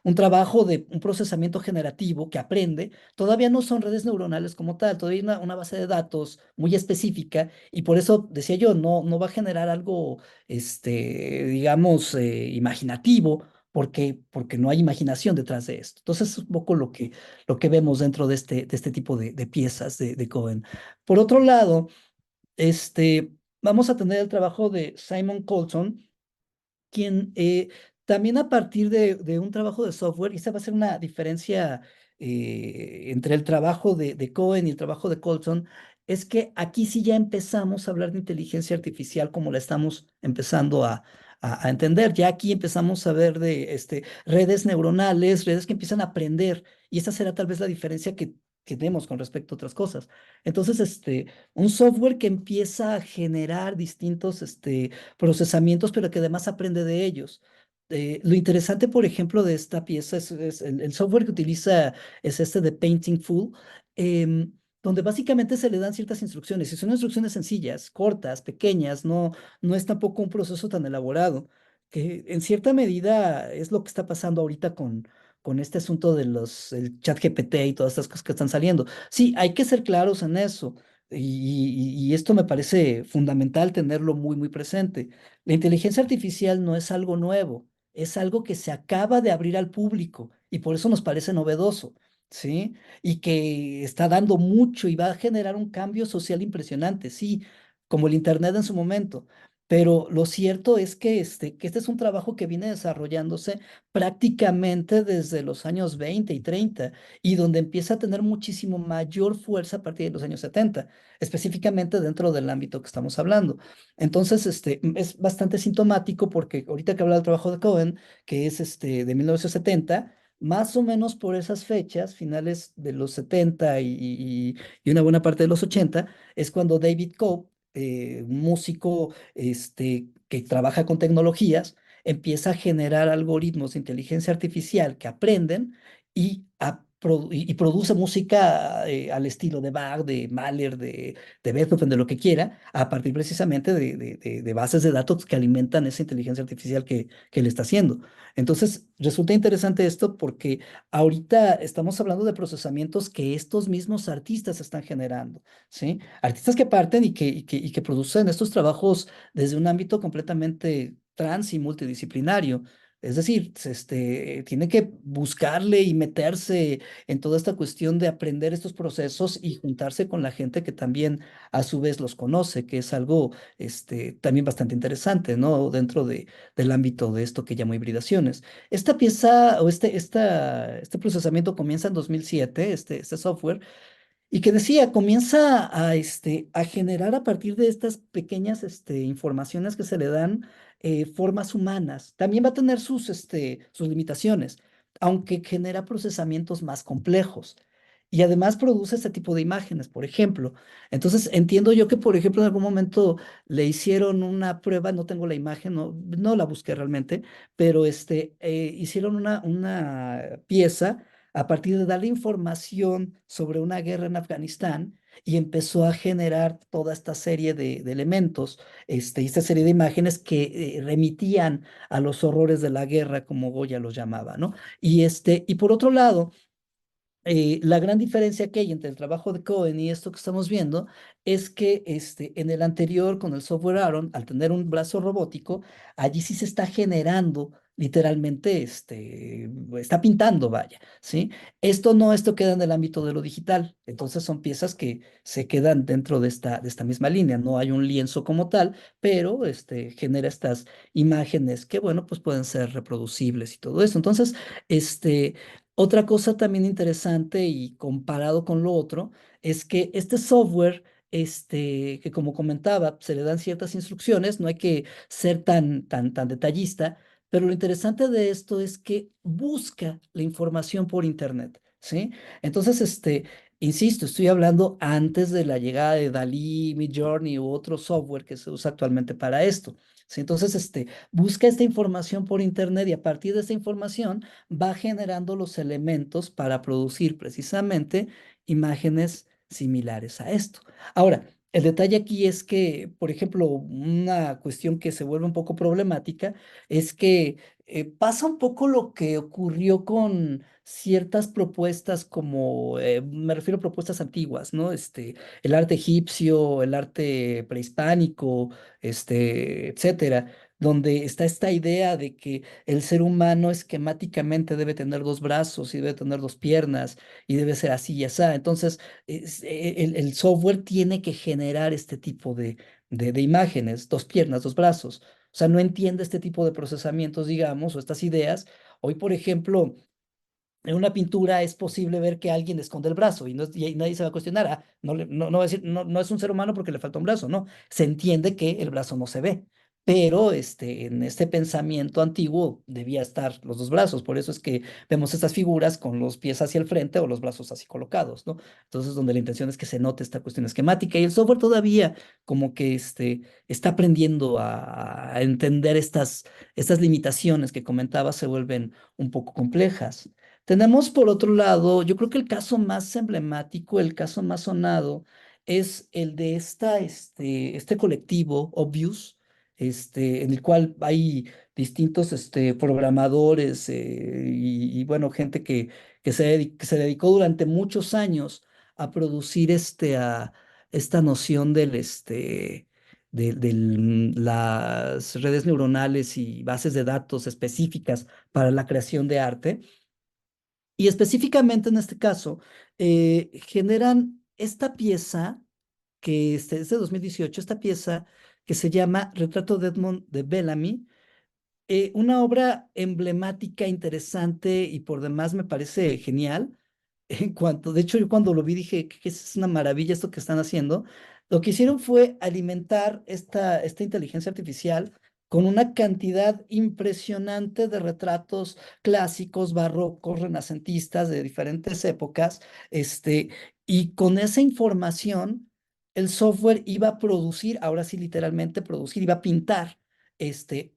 un trabajo de un procesamiento generativo que aprende. Todavía no son redes neuronales como tal, todavía hay una base de datos muy específica y por eso decía yo, no va a generar algo, digamos, imaginativo porque no hay imaginación detrás de esto. Entonces, es un poco lo que vemos dentro de este tipo de piezas de Cohen. Por otro lado, vamos a tener el trabajo de Simon Colson, quien también a partir de un trabajo de software, y esa va a ser una diferencia entre el trabajo de Cohen y el trabajo de Colson, es que aquí sí ya empezamos a hablar de inteligencia artificial como la estamos empezando a entender. Ya aquí empezamos a ver de redes neuronales, redes que empiezan a aprender, y esa será tal vez la diferencia que tenemos con respecto a otras cosas. Entonces, un software que empieza a generar distintos procesamientos, pero que además aprende de ellos. Lo interesante, por ejemplo, de esta pieza es el software que utiliza es de Painting Full, donde básicamente se le dan ciertas instrucciones, y son instrucciones sencillas, cortas, pequeñas, no es tampoco un proceso tan elaborado, que en cierta medida es lo que está pasando ahorita con este asunto de el chat GPT y todas estas cosas que están saliendo. Sí, hay que ser claros en eso. Y esto me parece fundamental tenerlo muy, muy presente. La inteligencia artificial no es algo nuevo, es algo que se acaba de abrir al público y por eso nos parece novedoso, ¿sí? Y que está dando mucho y va a generar un cambio social impresionante, sí, como el Internet en su momento. Pero lo cierto es que este es un trabajo que viene desarrollándose prácticamente desde los años 20 y 30 y donde empieza a tener muchísimo mayor fuerza a partir de los años 70, específicamente dentro del ámbito que estamos hablando. Entonces, es bastante sintomático porque ahorita que habla del trabajo de Cohen, que es de 1970, más o menos por esas fechas, finales de los 70 y una buena parte de los 80, es cuando David Cope, un músico que trabaja con tecnologías, empieza a generar algoritmos de inteligencia artificial que aprenden y produce música al estilo de Bach, de Mahler, de Beethoven, de lo que quiera, a partir precisamente de bases de datos que alimentan esa inteligencia artificial que le está haciendo. Entonces, resulta interesante esto porque ahorita estamos hablando de procesamientos que estos mismos artistas están generando, ¿sí? Artistas que parten y que producen estos trabajos desde un ámbito completamente trans y multidisciplinario. Es decir, tiene que buscarle y meterse en toda esta cuestión de aprender estos procesos y juntarse con la gente que también a su vez los conoce, que es algo también bastante interesante, ¿no? Dentro del ámbito de esto que llamo hibridaciones. Esta pieza o este procesamiento comienza en 2007, este software, y que decía, comienza a generar a partir de estas pequeñas informaciones que se le dan formas humanas. También va a tener sus limitaciones, aunque genera procesamientos más complejos. Y además produce este tipo de imágenes, por ejemplo. Entonces, entiendo yo que, por ejemplo, en algún momento le hicieron una prueba, no tengo la imagen, no la busqué realmente, pero hicieron una pieza a partir de darle información sobre una guerra en Afganistán y empezó a generar toda esta serie de elementos, y esta serie de imágenes que remitían a los horrores de la guerra, como Goya los llamaba, ¿no? Y por otro lado, la gran diferencia que hay entre el trabajo de Cohen y esto que estamos viendo es que en el anterior, con el software Aaron, al tener un brazo robótico, allí sí se está generando, literalmente, está pintando, vaya, ¿sí? Esto queda en el ámbito de lo digital, entonces son piezas que se quedan dentro de esta misma línea, no hay un lienzo como tal, pero genera estas imágenes que, bueno, pues pueden ser reproducibles y todo eso. Entonces, otra cosa también interesante y comparado con lo otro es que este software, que como comentaba, se le dan ciertas instrucciones, no hay que ser tan detallista, pero lo interesante de esto es que busca la información por internet, ¿sí? Entonces, insisto, estoy hablando antes de la llegada de Dalí, Midjourney u otro software que se usa actualmente para esto, ¿sí? Entonces, busca esta información por internet y a partir de esta información va generando los elementos para producir precisamente imágenes similares a esto. Ahora, el detalle aquí es que, por ejemplo, una cuestión que se vuelve un poco problemática es que pasa un poco lo que ocurrió con ciertas propuestas como, me refiero a propuestas antiguas, ¿no? El arte egipcio, el arte prehispánico, etcétera, donde está esta idea de que el ser humano esquemáticamente debe tener dos brazos y debe tener dos piernas y debe ser así y así. Entonces, el software tiene que generar este tipo de imágenes, dos piernas, dos brazos. O sea, no entiende este tipo de procesamientos, digamos, o estas ideas. Hoy, por ejemplo, en una pintura es posible ver que alguien esconde el brazo y nadie se va a cuestionar. No va a decir, no es un ser humano porque le falta un brazo, no. Se entiende que el brazo no se ve. Pero en este pensamiento antiguo debía estar los dos brazos. Por eso es que vemos estas figuras con los pies hacia el frente o los brazos así colocados, ¿no? Entonces, donde la intención es que se note esta cuestión esquemática y el software todavía como que está aprendiendo a entender estas limitaciones que comentaba se vuelven un poco complejas. Tenemos por otro lado, yo creo que el caso más emblemático, el caso más sonado, es el de este colectivo, Obvious, en el cual hay distintos programadores bueno, gente que se dedicó durante muchos años a producir esta noción de las redes neuronales y bases de datos específicas para la creación de arte. Y específicamente en este caso, generan esta pieza que es de 2018, esta pieza que se llama Retrato de Edmond de Bellamy, una obra emblemática, interesante y por demás me parece genial. De hecho, yo cuando lo vi dije que es una maravilla esto que están haciendo. Lo que hicieron fue alimentar esta inteligencia artificial con una cantidad impresionante de retratos clásicos, barrocos, renacentistas de diferentes épocas, y con esa información el software iba a producir, ahora sí literalmente producir, iba a pintar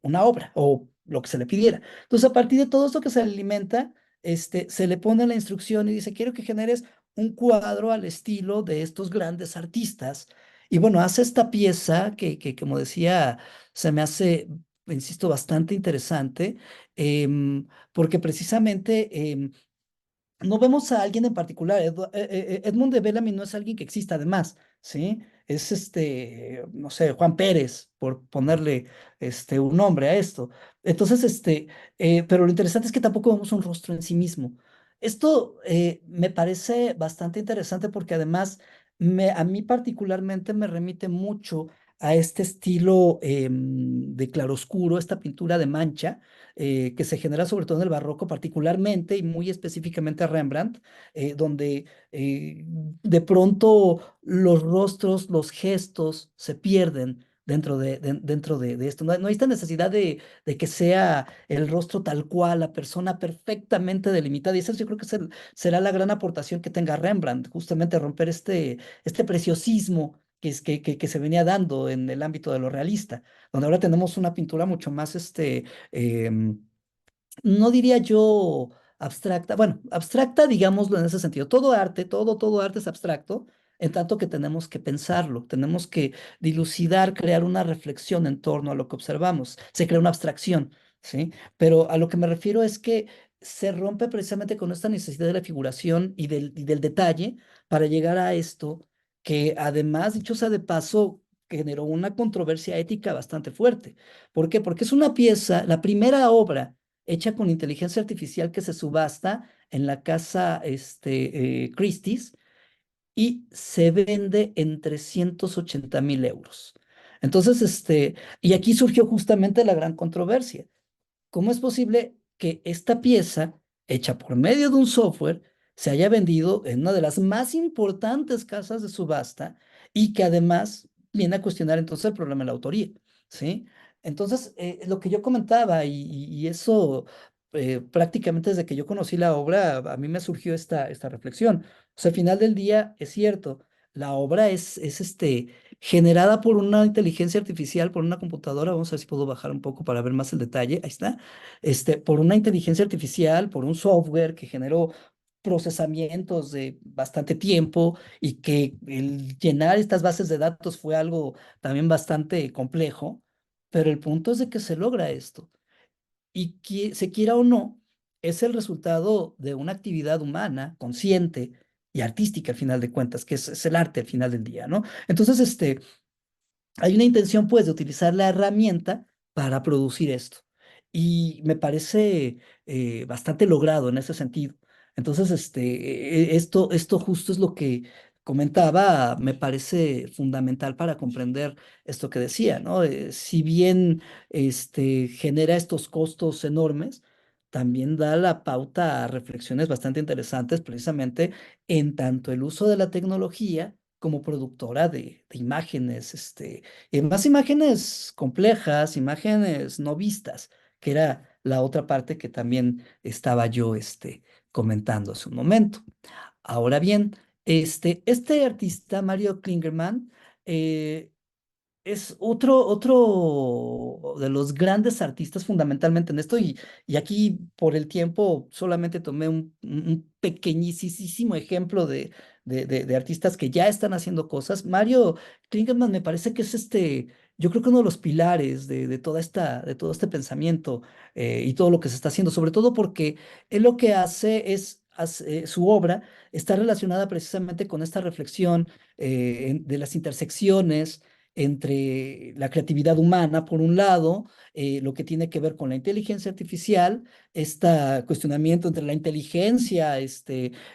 una obra o lo que se le pidiera. Entonces, a partir de todo esto que se alimenta, se le pone la instrucción y dice, quiero que generes un cuadro al estilo de estos grandes artistas. Y bueno, hace esta pieza que como decía, se me hace, insisto, bastante interesante, porque precisamente no vemos a alguien en particular. Edmund de Bellamy no es alguien que exista además, ¿sí? Es no sé, Juan Pérez, por ponerle un nombre a esto. Entonces, pero lo interesante es que tampoco vemos un rostro en sí mismo. Esto me parece bastante interesante porque además a mí particularmente me remite mucho a este estilo de claroscuro, esta pintura de mancha que se genera sobre todo en el barroco, particularmente y muy específicamente a Rembrandt, donde de pronto los rostros, los gestos se pierden dentro de esto. No hay esta necesidad de que sea el rostro tal cual, la persona perfectamente delimitada. Y eso yo creo que será la gran aportación que tenga Rembrandt, justamente romper este preciosismo que se venía dando en el ámbito de lo realista, donde ahora tenemos una pintura mucho más em, no diría yo abstracta, bueno, abstracta, digámoslo en ese sentido. Todo arte es abstracto, en tanto que tenemos que pensarlo, tenemos que dilucidar, crear una reflexión en torno a lo que observamos. Se crea una abstracción, ¿sí? Pero a lo que me refiero es que se rompe precisamente con esta necesidad de la figuración y del detalle para llegar a esto que además, dicho sea de paso, generó una controversia ética bastante fuerte. ¿Por qué? Porque es una pieza, la primera obra hecha con inteligencia artificial que se subasta en la casa Christie's y se vende en 380.000 euros. Entonces, y aquí surgió justamente la gran controversia. ¿Cómo es posible que esta pieza, hecha por medio de un software, se haya vendido en una de las más importantes casas de subasta y que además viene a cuestionar entonces el problema de la autoría? ¿Sí? Entonces, lo que yo comentaba y eso prácticamente desde que yo conocí la obra, a mí me surgió esta reflexión. O sea, al final del día es cierto, la obra es generada por una inteligencia artificial, por una computadora. Vamos a ver si puedo bajar un poco para ver más el detalle. Ahí está. Por una inteligencia artificial, por un software que generó procesamientos de bastante tiempo y que el llenar estas bases de datos fue algo también bastante complejo, pero el punto es de que se logra esto y que se quiera o no, es el resultado de una actividad humana, consciente y artística al final de cuentas, que es el arte al final del día, ¿no? Entonces, hay una intención, pues, de utilizar la herramienta para producir esto. Y me parece bastante logrado en ese sentido. Entonces, esto justo es lo que comentaba, me parece fundamental para comprender esto que decía, ¿no? Si bien genera estos costos enormes, también da la pauta a reflexiones bastante interesantes, precisamente en tanto el uso de la tecnología como productora de imágenes, más imágenes complejas, imágenes no vistas, que era la otra parte que también estaba yo comentando hace un momento. Ahora bien, este artista, Mario Klingerman, eh, es otro de los grandes artistas fundamentalmente en esto y aquí por el tiempo solamente tomé un pequeñísimo ejemplo de artistas que ya están haciendo cosas. Mario Klingerman me parece que es yo creo que uno de los pilares de todo este pensamiento y todo lo que se está haciendo, sobre todo porque él lo que hace es, su obra está relacionada precisamente con esta reflexión de las intersecciones entre la creatividad humana, por un lado, lo que tiene que ver con la inteligencia artificial, este cuestionamiento entre la inteligencia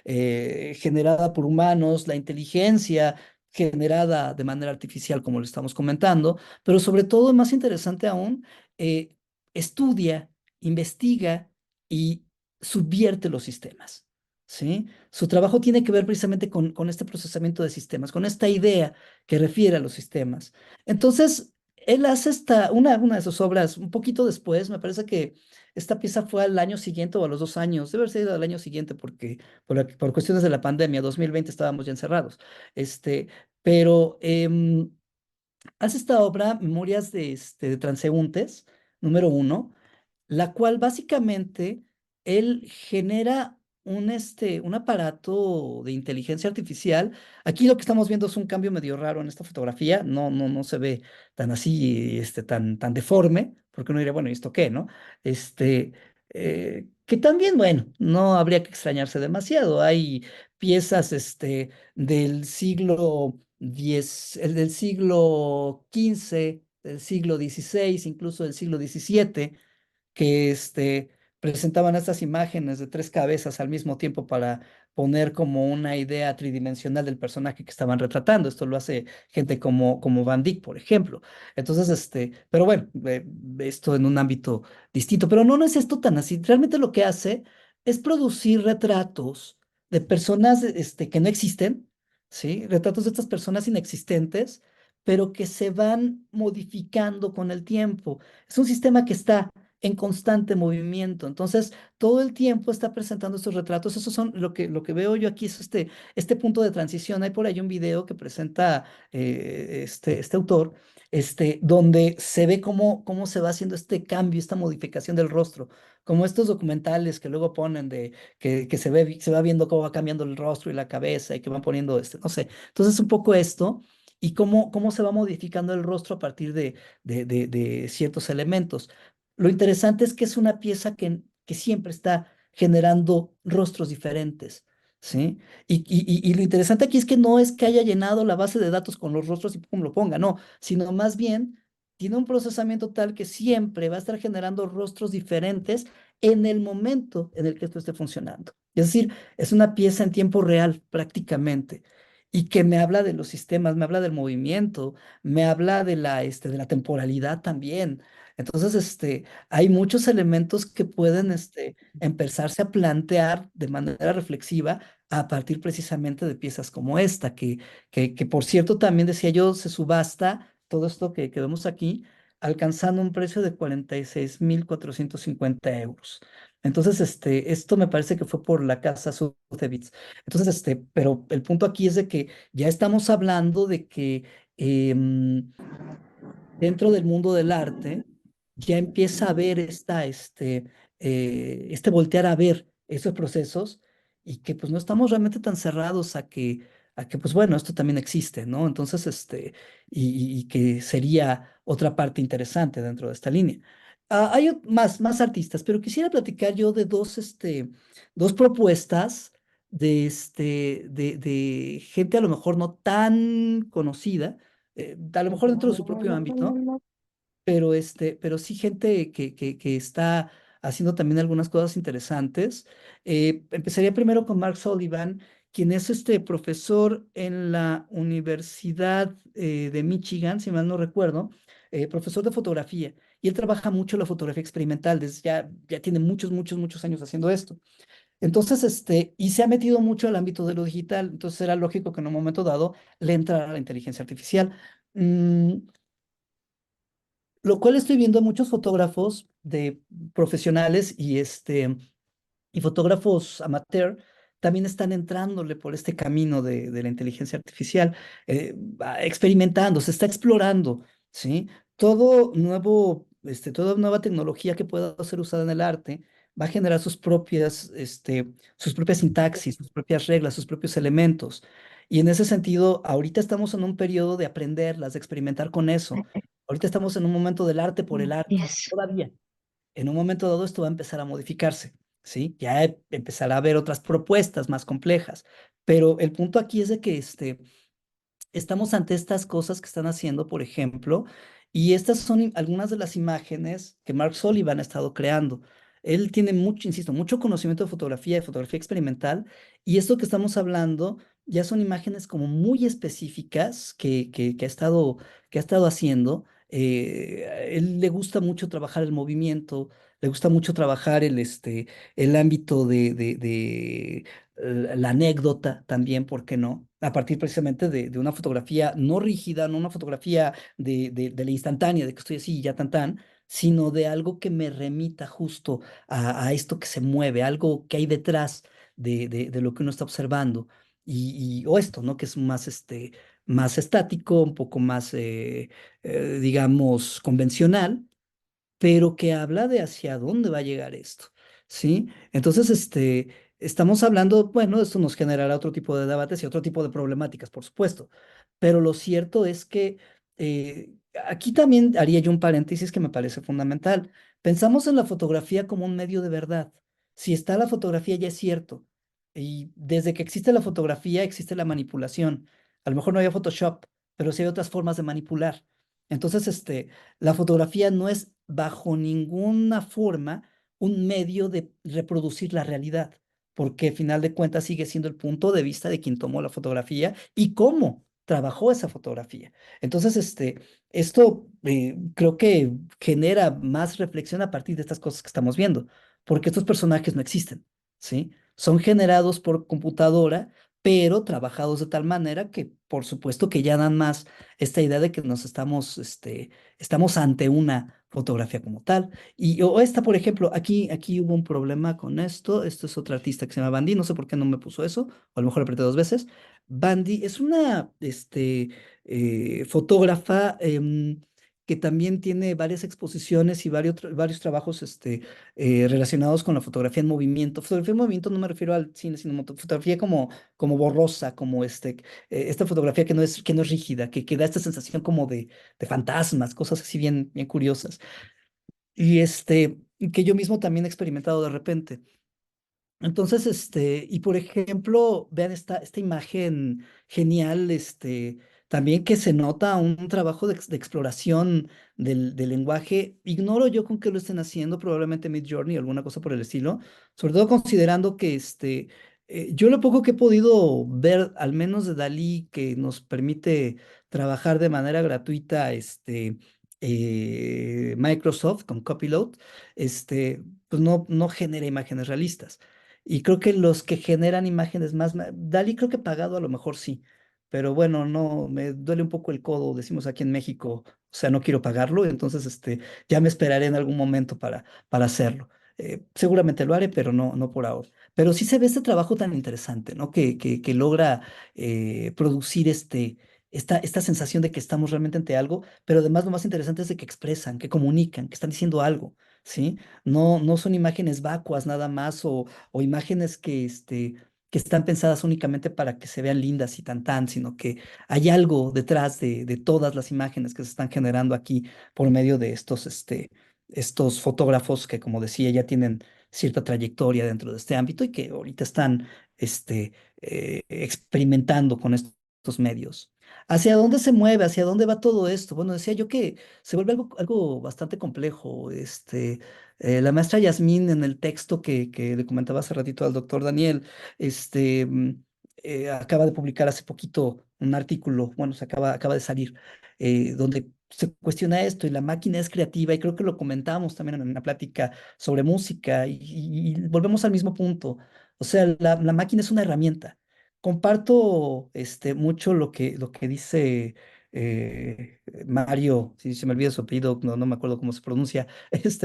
generada por humanos, la inteligencia generada de manera artificial, como lo estamos comentando, pero sobre todo, más interesante aún, estudia, investiga y subvierte los sistemas, ¿sí? Su trabajo tiene que ver precisamente con este procesamiento de sistemas, con esta idea que refiere a los sistemas. Entonces, él hace una de sus obras un poquito después, me parece que esta pieza fue al año siguiente o a los 2 años, debe haber sido al año siguiente porque por cuestiones de la pandemia, 2020 estábamos ya encerrados. Pero hace esta obra, Memorias de Transeúntes, número 1, la cual básicamente él genera un aparato de inteligencia artificial. Aquí lo que estamos viendo es un cambio medio raro en esta fotografía, no se ve tan así, tan deforme, porque uno diría, bueno, ¿y esto qué, no? Que también, bueno, no habría que extrañarse demasiado. Hay piezas, del siglo X, el del siglo XV, del siglo XVI, incluso del siglo XVII, que presentaban estas imágenes de 3 cabezas al mismo tiempo para poner como una idea tridimensional del personaje que estaban retratando. Esto lo hace gente como Van Dyck, por ejemplo. Entonces, pero bueno, esto en un ámbito distinto, pero no es esto tan así. Realmente lo que hace es producir retratos de personas, que no existen, ¿sí? Retratos de estas personas inexistentes, pero que se van modificando con el tiempo. Es un sistema que está en constante movimiento. Entonces, todo el tiempo está presentando estos retratos. Eso son lo que veo yo aquí es este punto de transición. Hay por ahí un video que presenta este autor, donde se ve cómo se va haciendo este cambio, esta modificación del rostro, como estos documentales que luego ponen de que se va viendo cómo va cambiando el rostro y la cabeza y que van poniendo no sé. Entonces, un poco esto. Y cómo se va modificando el rostro a partir de ciertos elementos. Lo interesante es que es una pieza que siempre está generando rostros diferentes, ¿sí? Y lo interesante aquí es que no es que haya llenado la base de datos con los rostros y pum, lo ponga, no, sino más bien tiene un procesamiento tal que siempre va a estar generando rostros diferentes en el momento en el que esto esté funcionando. Es decir, es una pieza en tiempo real prácticamente. Y que me habla de los sistemas, me habla del movimiento, me habla de la temporalidad también. Entonces, hay muchos elementos que pueden empezarse a plantear de manera reflexiva a partir precisamente de piezas como esta, que por cierto también decía yo, se subasta todo esto que vemos aquí, alcanzando un precio de 46.450 euros. Entonces, esto me parece que fue por la casa Sotheby's. Entonces, pero el punto aquí es de que ya estamos hablando de que dentro del mundo del arte ya empieza a ver este voltear a ver esos procesos y que pues no estamos realmente tan cerrados a que pues bueno, esto también existe, ¿no? Entonces, y que sería otra parte interesante dentro de esta línea. Hay más artistas, pero quisiera platicar yo de dos propuestas de gente a lo mejor no tan conocida, a lo mejor dentro de su propio ámbito, pero sí gente que está haciendo también algunas cosas interesantes. Empezaría primero con Mark Sullivan, quien es profesor en la Universidad de Michigan, si mal no recuerdo, profesor de fotografía. Y él trabaja mucho la fotografía experimental, ya tiene muchos, muchos, muchos años haciendo esto. Entonces, y se ha metido mucho al ámbito de lo digital, entonces era lógico que en un momento dado le entrara la inteligencia artificial. Mm, lo cual estoy viendo a muchos fotógrafos de profesionales y fotógrafos amateur también están entrándole por este camino de la inteligencia artificial, experimentando, se está explorando, ¿sí? Toda nueva tecnología que pueda ser usada en el arte va a generar sus propias sintaxis, sus propias reglas, sus propios elementos. Y en ese sentido, ahorita estamos en un periodo de aprenderlas, de experimentar con eso. Ahorita estamos en un momento del arte por el arte, Yes. todavía. En un momento dado esto va a empezar a modificarse, ¿sí? Ya empezará a haber otras propuestas más complejas, pero el punto aquí es de que estamos ante estas cosas que están haciendo, por ejemplo, y estas son algunas de las imágenes que Mark Sullivan ha estado creando. Él tiene mucho, insisto, mucho conocimiento de fotografía experimental, y esto que estamos hablando ya son imágenes como muy específicas que ha estado haciendo. Él le gusta mucho trabajar el movimiento, le gusta mucho trabajar el ámbito de la anécdota también, ¿por qué no? A partir precisamente de una fotografía no rígida, no una fotografía de la instantánea, de que estoy así y ya tan tan, sino de algo que me remita justo a esto que se mueve, algo que hay detrás de lo que uno está observando. O esto, ¿no? Que es más, más estático, un poco más, digamos, convencional, pero que habla de hacia dónde va a llegar esto, ¿sí? Entonces, estamos hablando, bueno, esto nos generará otro tipo de debates y otro tipo de problemáticas, por supuesto, pero lo cierto es que aquí también haría yo un paréntesis que me parece fundamental. Pensamos en la fotografía como un medio de verdad. Si está la fotografía, ya es cierto. Y desde que existe la fotografía, existe la manipulación. A lo mejor no había Photoshop, pero sí hay otras formas de manipular. Entonces, la fotografía no es bajo ninguna forma un medio de reproducir la realidad, porque al final de cuentas sigue siendo el punto de vista de quien tomó la fotografía y cómo trabajó esa fotografía. Entonces, esto creo que genera más reflexión a partir de estas cosas que estamos viendo, porque estos personajes no existen, ¿sí? Son generados por computadora, pero trabajados de tal manera que, por supuesto, que ya dan más esta idea de que nos estamos ante una fotografía como tal. O esta, por ejemplo, aquí hubo un problema con esto. Esto es otra artista que se llama Bandy. No sé por qué no me puso eso, o a lo mejor apreté dos veces. Bandy es una fotógrafa que también tiene varias exposiciones y varios trabajos relacionados con la fotografía en movimiento. Fotografía en movimiento no me refiero al cine, sino fotografía como borrosa, como esta fotografía que no es rígida, que da esta sensación como de fantasmas, cosas así bien, bien curiosas. Y que yo mismo también he experimentado de repente. Entonces, y por ejemplo, vean esta imagen genial, también que se nota un trabajo de exploración del lenguaje. Ignoro yo con qué lo estén haciendo, probablemente Midjourney o alguna cosa por el estilo, sobre todo considerando que yo lo poco que he podido ver, al menos de Dalí, que nos permite trabajar de manera gratuita, Microsoft con Copilot, pues no genera imágenes realistas. Y creo que los que generan imágenes más, Dalí creo que pagado a lo mejor sí, pero bueno, no, me duele un poco el codo, decimos aquí en México, o sea, no quiero pagarlo, entonces ya me esperaré en algún momento para hacerlo. Seguramente lo haré, pero no por ahora. Pero sí se ve este trabajo tan interesante, ¿no? Que logra producir esta sensación de que estamos realmente ante algo, pero además lo más interesante es de que expresan, que comunican, que están diciendo algo, ¿sí? No son imágenes vacuas nada más o imágenes que están pensadas únicamente para que se vean lindas y tan, sino que hay algo detrás de todas las imágenes que se están generando aquí por medio de estos fotógrafos que, como decía, ya tienen cierta trayectoria dentro de este ámbito y que ahorita están experimentando con estos medios. ¿Hacia dónde se mueve? ¿Hacia dónde va todo esto? Bueno, decía yo que se vuelve algo bastante complejo. La maestra Yasmín en el texto que le comentaba hace ratito al doctor Daniel, acaba de publicar hace poquito un artículo, bueno, acaba de salir, donde se cuestiona esto y la máquina es creativa y creo que lo comentamos también en una plática sobre música y volvemos al mismo punto. O sea, la máquina es una herramienta. Comparto mucho lo que dice Mario, si se me olvida su apellido, no me acuerdo cómo se pronuncia,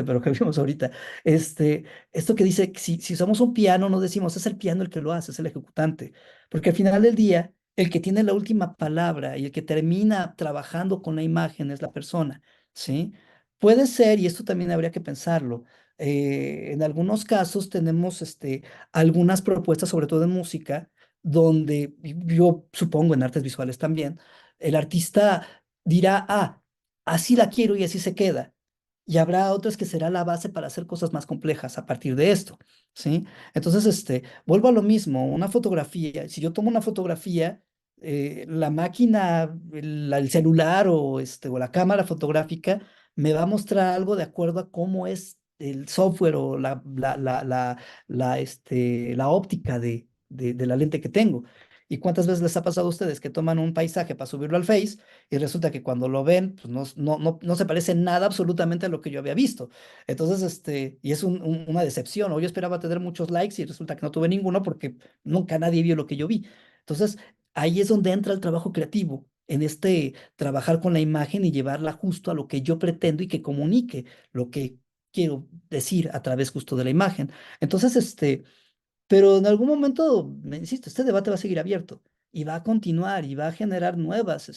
pero que vimos ahorita. Esto que dice que si usamos un piano, no decimos es el piano el que lo hace, es el ejecutante, porque al final del día, el que tiene la última palabra y el que termina trabajando con la imagen es la persona, ¿sí? Puede ser, y esto también habría que pensarlo. En algunos casos tenemos algunas propuestas, sobre todo en música, donde yo supongo en artes visuales también, el artista dirá, así la quiero y así se queda. Y habrá otras que será la base para hacer cosas más complejas a partir de esto, ¿sí? Entonces, vuelvo a lo mismo, una fotografía, si yo tomo una fotografía, la máquina, el celular o la cámara fotográfica me va a mostrar algo de acuerdo a cómo es el software o la óptica de la lente que tengo. ¿Y cuántas veces les ha pasado a ustedes que toman un paisaje para subirlo al Face y resulta que cuando lo ven, pues no se parece nada absolutamente a lo que yo había visto? Entonces, y es una decepción, o yo esperaba tener muchos likes y resulta que no tuve ninguno porque nunca nadie vio lo que yo vi. Entonces, ahí es donde entra el trabajo creativo, en trabajar con la imagen y llevarla justo a lo que yo pretendo y que comunique lo que quiero decir a través justo de la imagen. Entonces, pero en algún momento, me insisto, este debate va a seguir abierto y va a continuar y va a generar nuevas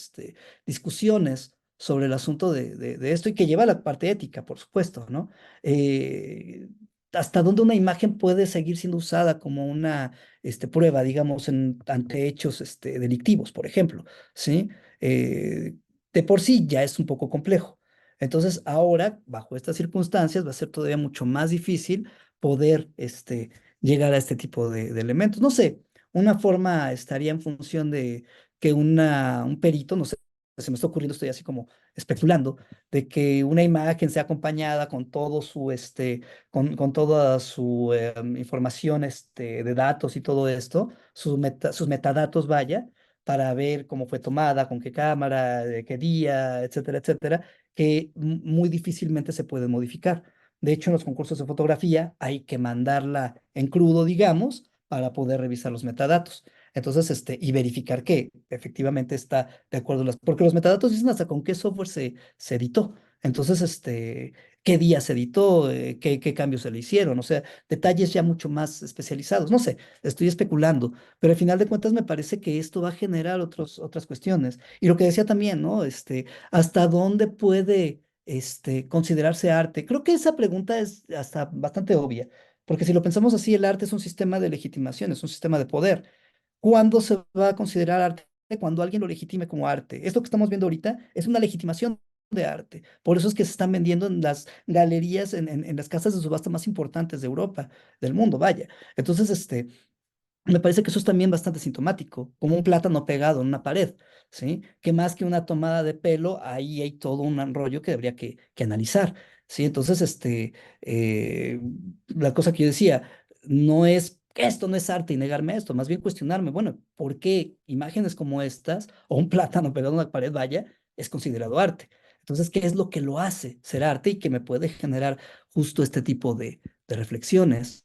discusiones sobre el asunto de esto y que lleva a la parte ética, por supuesto, ¿no? Eh, ¿Hasta dónde una imagen puede seguir siendo usada como una prueba, digamos, ante hechos delictivos, por ejemplo? ¿Sí? Eh, de por sí ya es un poco complejo. Entonces, ahora, bajo estas circunstancias, va a ser todavía mucho más difícil poder llegar a este tipo de elementos. No sé, una forma estaría en función de que un perito, no sé, se me está ocurriendo, estoy así como especulando, de que una imagen sea acompañada con todo con toda su información de datos y todo esto, sus metadatos, vaya, para ver cómo fue tomada, con qué cámara, de qué día, etcétera, etcétera, que muy difícilmente se puede modificar. De hecho, en los concursos de fotografía hay que mandarla en crudo, digamos, para poder revisar los metadatos. Entonces, y verificar que efectivamente está de acuerdo porque los metadatos dicen hasta con qué software se editó. Entonces, qué día se editó, qué cambios se le hicieron, o sea, detalles ya mucho más especializados. No sé, estoy especulando, pero al final de cuentas me parece que esto va a generar otras cuestiones. Y lo que decía también, ¿no? ¿Hasta dónde puede considerarse arte? Creo que esa pregunta es hasta bastante obvia, porque si lo pensamos así, el arte es un sistema de legitimación, es un sistema de poder. ¿Cuándo se va a considerar arte? Cuando alguien lo legitime como arte. Esto que estamos viendo ahorita es una legitimación de arte. Por eso es que se están vendiendo en las galerías, en las casas de subasta más importantes de Europa, del mundo, vaya. Entonces, me parece que eso es también bastante sintomático, como un plátano pegado en una pared, ¿sí? Que más que una tomada de pelo, ahí hay todo un rollo que habría que analizar, ¿sí? Entonces, la cosa que yo decía, no es que esto no es arte y negarme esto, más bien cuestionarme, bueno, ¿por qué imágenes como estas, o un plátano pegado en una pared, vaya, es considerado arte? Entonces, ¿qué es lo que lo hace ser arte y que me puede generar justo este tipo de reflexiones?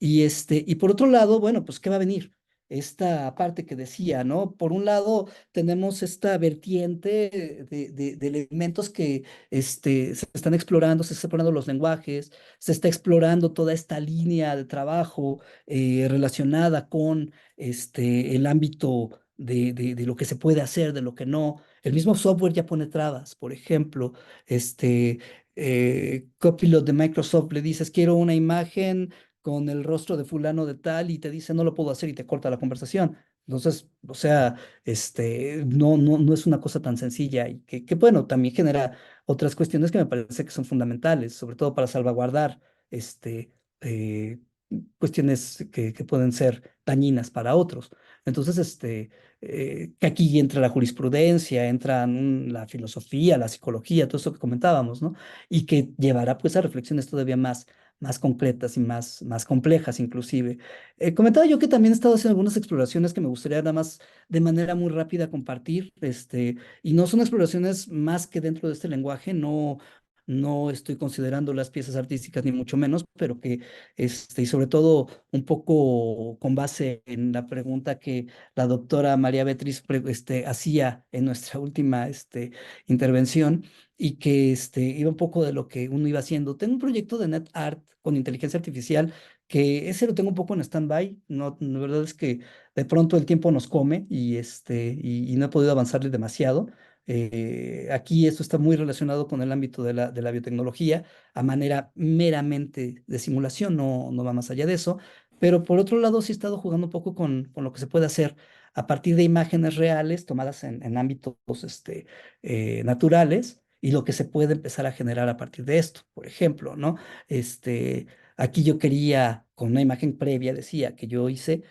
Y por otro lado, bueno, pues, ¿qué va a venir? Esta parte que decía, ¿no? Por un lado, tenemos esta vertiente de elementos que se están explorando, se están explorando los lenguajes, se está explorando toda esta línea de trabajo relacionada con el ámbito de lo que se puede hacer, de lo que no. El mismo software ya pone trabas, por ejemplo, Copilot de Microsoft le dices, quiero una imagen con el rostro de fulano de tal y te dice no lo puedo hacer y te corta la conversación. Entonces, o sea, no es una cosa tan sencilla y bueno, también genera otras cuestiones que me parece que son fundamentales, sobre todo para salvaguardar eh, cuestiones que pueden ser dañinas para otros. Entonces, que aquí entra la jurisprudencia, entra la filosofía, la psicología, todo eso que comentábamos, ¿no? Y que llevará pues a reflexiones todavía más concretas y más complejas inclusive. Comentaba yo que también he estado haciendo algunas exploraciones que me gustaría nada más de manera muy rápida compartir, y no son exploraciones más que dentro de este lenguaje, no estoy considerando las piezas artísticas ni mucho menos, pero que, y sobre todo un poco con base en la pregunta que la doctora María Beatriz hacía en nuestra última intervención y que iba un poco de lo que uno iba haciendo. Tengo un proyecto de net art con inteligencia artificial que ese lo tengo un poco en stand-by. No, la verdad es que de pronto el tiempo nos come y no he podido avanzarle demasiado. Aquí esto está muy relacionado con el ámbito de la biotecnología a manera meramente de simulación, no va más allá de eso. Pero por otro lado, sí he estado jugando un poco con lo que se puede hacer a partir de imágenes reales tomadas en ámbitos naturales y lo que se puede empezar a generar a partir de esto, por ejemplo, ¿no? Aquí yo quería, con una imagen previa, decía que yo hice,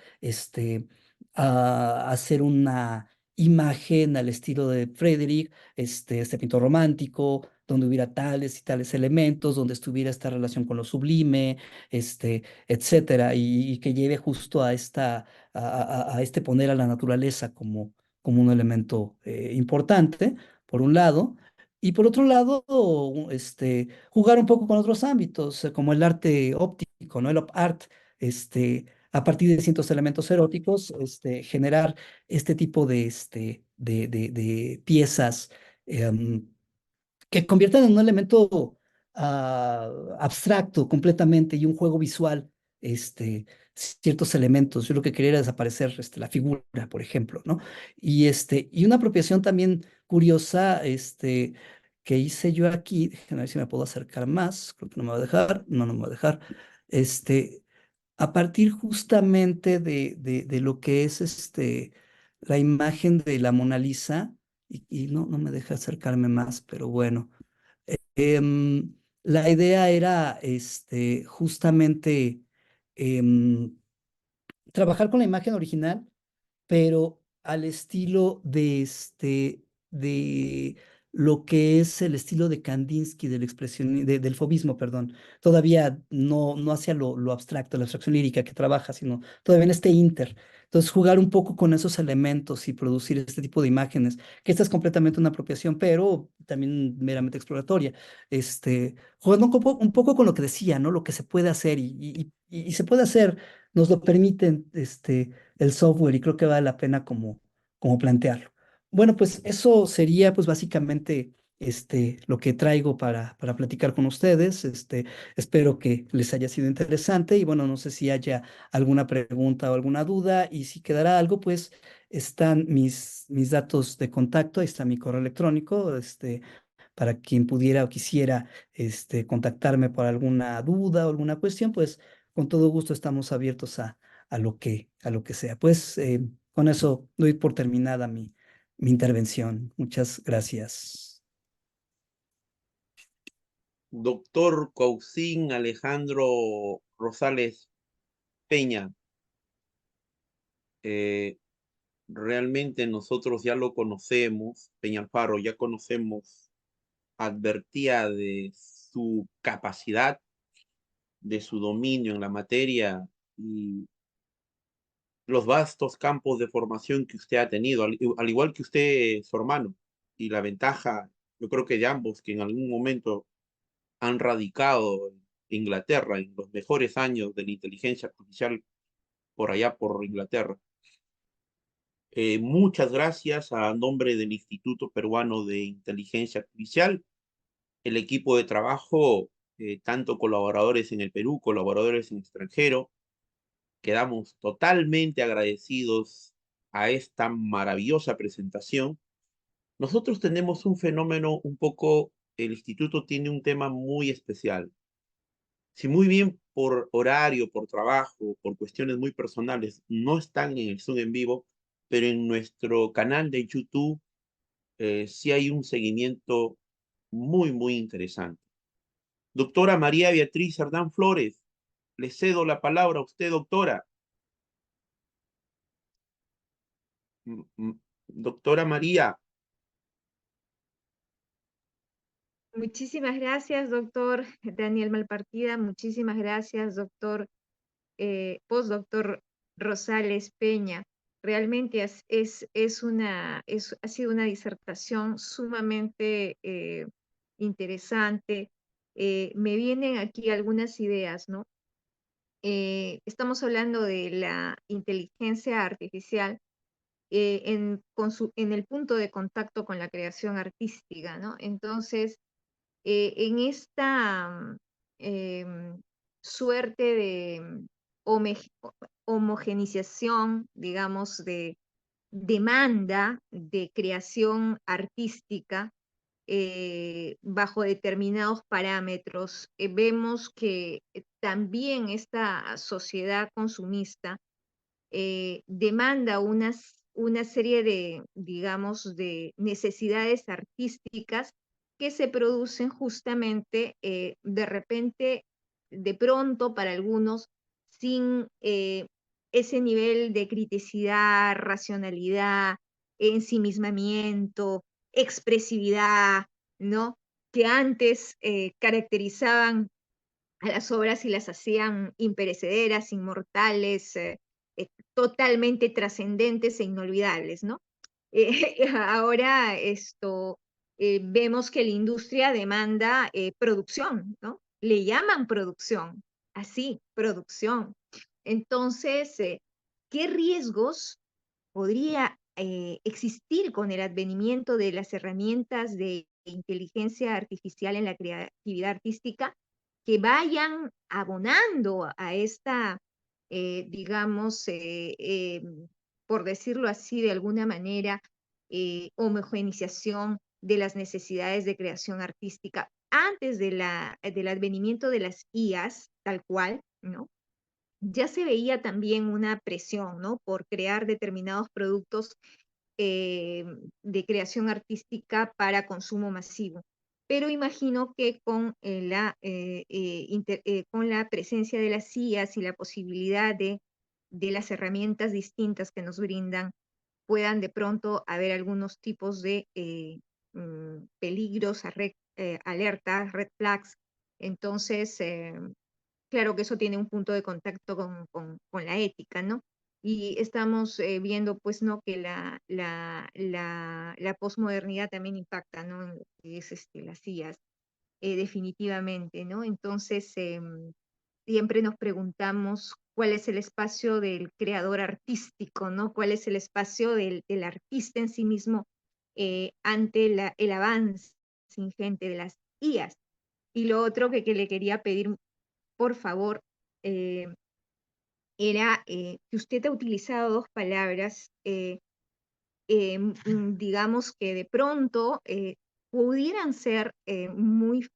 hacer una imagen al estilo de Frederick, este pintor romántico, donde hubiera tales y tales elementos, donde estuviera esta relación con lo sublime, etcétera, y que lleve justo a a este poner a la naturaleza como un elemento importante, por un lado. Y por otro lado, jugar un poco con otros ámbitos, como el arte óptico, ¿no? El op art, a partir de distintos elementos eróticos, generar este tipo de piezas que conviertan en un elemento abstracto completamente y un juego visual, ciertos elementos. Yo lo que quería era desaparecer la figura, por ejemplo, ¿no? Y una apropiación también curiosa, que hice yo aquí, déjenme ver si me puedo acercar más, creo que no me va a dejar, no, no me va a dejar, este, a partir justamente de lo que es la imagen de la Mona Lisa, y no, no me deja acercarme más, pero bueno. La idea era justamente em, trabajar con la imagen original, pero al estilo de lo que es el estilo de Kandinsky, del del fauvismo, perdón. Todavía no hacia lo abstracto, la abstracción lírica que trabaja, sino todavía en este inter. Entonces, jugar un poco con esos elementos y producir este tipo de imágenes, que esta es completamente una apropiación, pero también meramente exploratoria. Jugando un poco con lo que decía, ¿no? Lo que se puede hacer y se puede hacer, nos lo permiten, el software, y creo que vale la pena como plantearlo. Bueno, pues eso sería pues básicamente lo que traigo para platicar con ustedes. Espero que les haya sido interesante y bueno, no sé si haya alguna pregunta o alguna duda, y si quedará algo, pues están mis datos de contacto, ahí está mi correo electrónico, para quien pudiera o quisiera contactarme por alguna duda o alguna cuestión, pues con todo gusto estamos abiertos a lo que sea. Pues con eso doy por terminada mi intervención. Muchas gracias. Doctor Caucín Alejandro Rosales Peña, eh, realmente nosotros ya lo conocemos, Peña Alfaro, ya conocemos, advertía de su capacidad, de su dominio en la materia y los vastos campos de formación que usted ha tenido, al igual que usted, su hermano, y la ventaja, yo creo que de ambos, que en algún momento han radicado en Inglaterra, en los mejores años de la inteligencia artificial por allá por Inglaterra. Muchas gracias a nombre del Instituto Peruano de Inteligencia Artificial, el equipo de trabajo, tanto colaboradores en el Perú, colaboradores en el extranjero. Quedamos totalmente agradecidos a esta maravillosa presentación. Nosotros tenemos un fenómeno un poco, el instituto tiene un tema muy especial. Si muy bien por horario, por trabajo, por cuestiones muy personales, no están en el Zoom en vivo, pero en nuestro canal de YouTube sí hay un seguimiento muy, muy interesante. Doctora María Beatriz Cerdán Flores, le cedo la palabra a usted, doctora. Doctora María. Muchísimas gracias, doctor Daniel Malpartida. Muchísimas gracias, doctor, postdoctor Rosales Peña. Realmente ha sido una disertación sumamente interesante. Me vienen aquí algunas ideas, ¿no? Estamos hablando de la inteligencia artificial en el punto de contacto con la creación artística, ¿no? Entonces, en esta suerte de homogenización, digamos, de demanda de creación artística bajo determinados parámetros, vemos que también esta sociedad consumista demanda una serie de, digamos, de necesidades artísticas que se producen justamente de repente, de pronto para algunos, sin ese nivel de criticidad, racionalidad, ensimismamiento, expresividad, ¿no? que antes caracterizaban a las obras y las hacían imperecederas, inmortales, totalmente trascendentes e inolvidables, ¿no? Ahora vemos que la industria demanda producción, ¿no? Le llaman producción, así, producción. Entonces, ¿qué riesgos podría existir con el advenimiento de las herramientas de inteligencia artificial en la creatividad artística que vayan abonando a esta, digamos, por decirlo así de alguna manera, homogeneización de las necesidades de creación artística antes del advenimiento de las IAs, tal cual, ¿no? Ya se veía también una presión, ¿no? Por crear determinados productos eh, de creación artística para consumo masivo. Pero imagino que con la presencia de las IAs y la posibilidad de las herramientas distintas que nos brindan, puedan de pronto haber algunos tipos de peligros, alertas, red flags. Entonces, claro que eso tiene un punto de contacto con la ética, ¿no? Y estamos viendo, pues, ¿no? Que la posmodernidad también impacta, ¿no? En lo que es las IAs, definitivamente, ¿no? Entonces, siempre nos preguntamos cuál es el espacio del creador artístico, ¿no? ¿Cuál es el espacio del artista en sí mismo ante el avance ingente de las IAs? Y lo otro que le quería pedir, por favor, eh, era que usted ha utilizado dos palabras, digamos que de pronto pudieran ser muy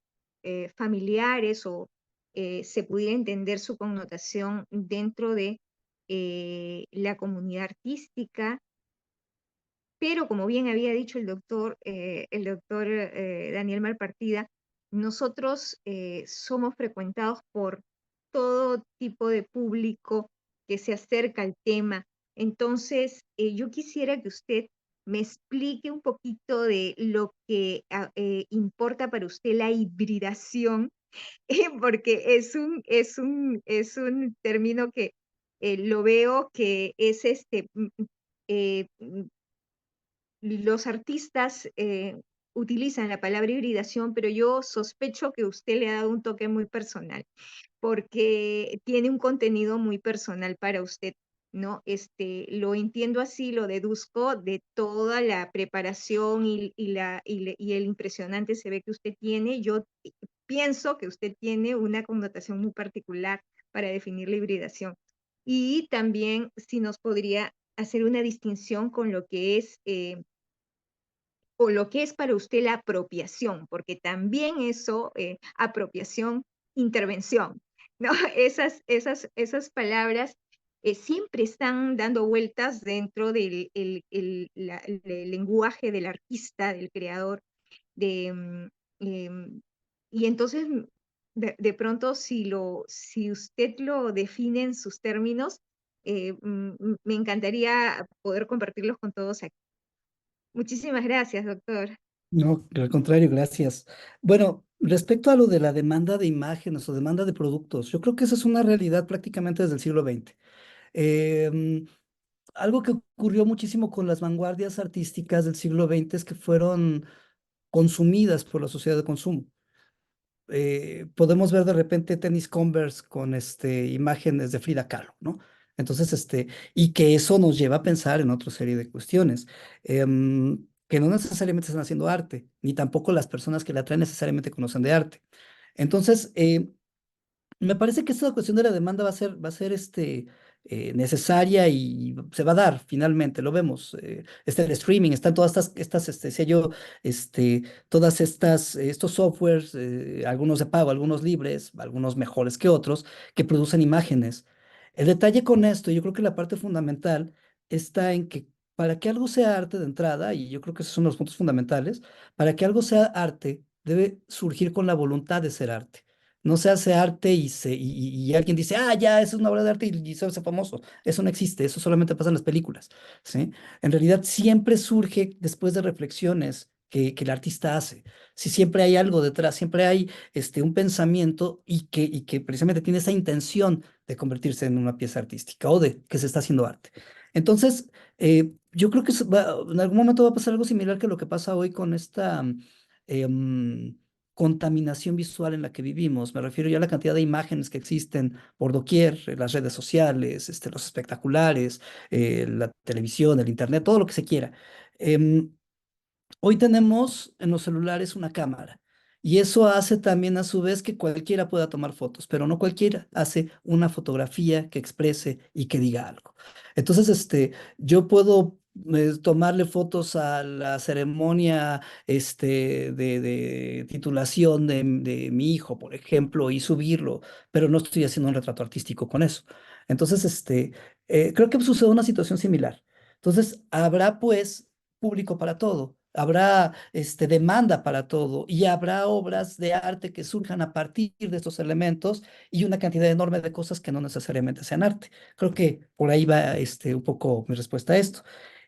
familiares o se pudiera entender su connotación dentro de la comunidad artística, pero como bien había dicho el doctor Daniel Malpartida, nosotros somos frecuentados por todo tipo de público que se acerca al tema. Entonces, yo quisiera que usted me explique un poquito de lo que importa para usted la hibridación, porque es un término que lo veo que es eh, los artistas utilizan la palabra hibridación, pero yo sospecho que usted le ha dado un toque muy personal, porque tiene un contenido muy personal para usted, ¿no? Lo entiendo así, lo deduzco de toda la preparación y el impresionante se ve que usted tiene. Yo pienso que usted tiene una connotación muy particular para definir la hibridación. Y también si nos podría hacer una distinción con lo que es o lo que es para usted la apropiación, porque también eso, apropiación, intervención, ¿no? Esas palabras siempre están dando vueltas dentro del lenguaje del artista, del creador, de, y entonces de pronto si usted lo define en sus términos, me encantaría poder compartirlos con todos aquí. Muchísimas gracias, doctor. No, al contrario, gracias. Bueno, respecto a lo de la demanda de imágenes o demanda de productos, yo creo que esa es una realidad prácticamente desde el siglo XX. Em, Algo que ocurrió muchísimo con las vanguardias artísticas del siglo XX es que fueron consumidas por la sociedad de consumo. Podemos ver de repente tenis Converse con imágenes de Frida Kahlo, ¿no? Entonces, y que eso nos lleva a pensar en otra serie de cuestiones, que no necesariamente están haciendo arte, ni tampoco las personas que la traen necesariamente conocen de arte. Entonces, me parece que esta cuestión de la demanda va a ser necesaria y se va a dar finalmente, lo vemos. Está el streaming, están todas decía yo, todas estos softwares, algunos de pago, algunos libres, algunos mejores que otros, que producen imágenes. El detalle con esto, yo creo que la parte fundamental está en que para que algo sea arte de entrada, y yo creo que esos son los puntos fundamentales, para que algo sea arte, debe surgir con la voluntad de ser arte. No se hace arte y alguien dice, ah, ya, eso es una obra de arte y se hace famoso. Eso no existe, eso solamente pasa en las películas, ¿sí? En realidad siempre surge después de reflexiones que el artista hace. Si siempre hay algo detrás, siempre hay un pensamiento y que precisamente tiene esa intención de convertirse en una pieza artística o de que se está haciendo arte. Entonces, yo creo que en algún momento va a pasar algo similar que lo que pasa hoy con esta contaminación visual en la que vivimos. Me refiero ya a la cantidad de imágenes que existen por doquier, en las redes sociales, los espectaculares, la televisión, el internet, todo lo que se quiera. Em, Hoy tenemos en los celulares una cámara y eso hace también a su vez que cualquiera pueda tomar fotos, pero no cualquiera hace una fotografía que exprese y que diga algo. Entonces, yo puedo tomarle fotos a la ceremonia de titulación de mi hijo, por ejemplo, y subirlo, pero no estoy haciendo un retrato artístico con eso. Entonces, creo que sucede una situación similar. Entonces, habrá pues público para todo. Habrá demanda para todo y habrá obras de arte que surjan a partir de estos elementos y una cantidad enorme de cosas que no necesariamente sean arte. Creo que por ahí va un poco mi respuesta a esto.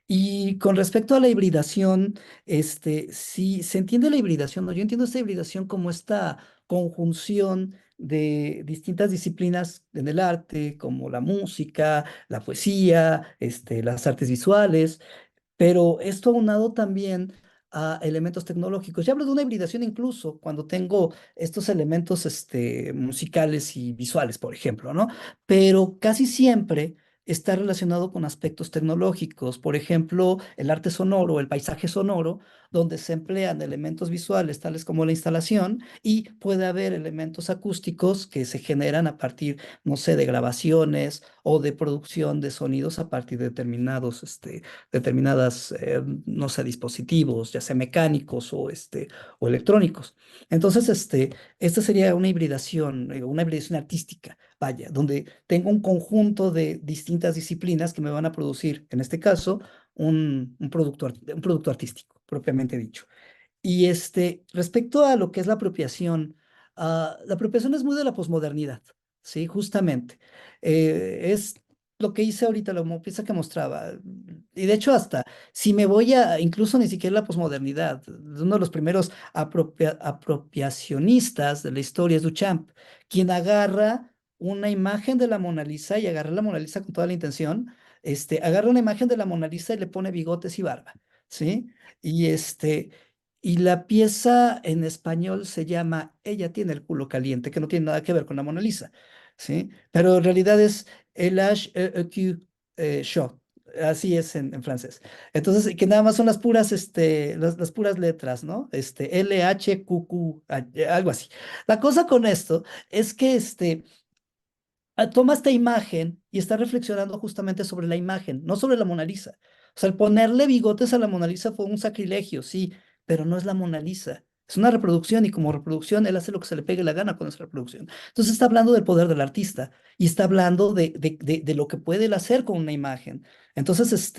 Y con respecto a la hibridación, si se entiende la hibridación, ¿no? Yo entiendo esta hibridación como esta conjunción de distintas disciplinas en el arte, como la música, la poesía, las artes visuales, pero esto aunado también a elementos tecnológicos. Ya hablo de una hibridación incluso cuando tengo estos elementos musicales y visuales, por ejemplo, ¿no? Pero casi siempre está relacionado con aspectos tecnológicos, por ejemplo, el arte sonoro, el paisaje sonoro, donde se emplean elementos visuales tales como la instalación y puede haber elementos acústicos que se generan a partir, no sé, de grabaciones o de producción de sonidos a partir de determinadas, no sé, dispositivos, ya sea mecánicos o electrónicos. Entonces, esta sería una hibridación artística, vaya, donde tengo un conjunto de distintas disciplinas que me van a producir, en este caso, un producto artístico, propiamente dicho. Y respecto a lo que es la apropiación es muy de la posmodernidad, ¿sí? Justamente. Es lo que hice ahorita, la pieza que mostraba. Y de hecho, hasta si me voy incluso ni siquiera la posmodernidad, uno de los primeros apropiacionistas de la historia es Duchamp, quien agarra una imagen de la Mona Lisa y agarra la Mona Lisa con toda la intención, agarra una imagen de la Mona Lisa y le pone bigotes y barba, ¿sí? Y y la pieza en español se llama Ella tiene el culo caliente, que no tiene nada que ver con la Mona Lisa, ¿sí? Pero en realidad es El H E Q Shot, así es en francés. Entonces, que nada más son las puras, las puras letras, ¿no? L, H, Q, Q, algo así. La cosa con esto es que toma esta imagen y está reflexionando justamente sobre la imagen, no sobre la Mona Lisa. O sea, el ponerle bigotes a la Mona Lisa fue un sacrilegio, sí, pero no es la Mona Lisa. Es una reproducción y como reproducción él hace lo que se le pegue la gana con esa reproducción. Entonces está hablando del poder del artista y está hablando de lo que puede él hacer con una imagen. Entonces,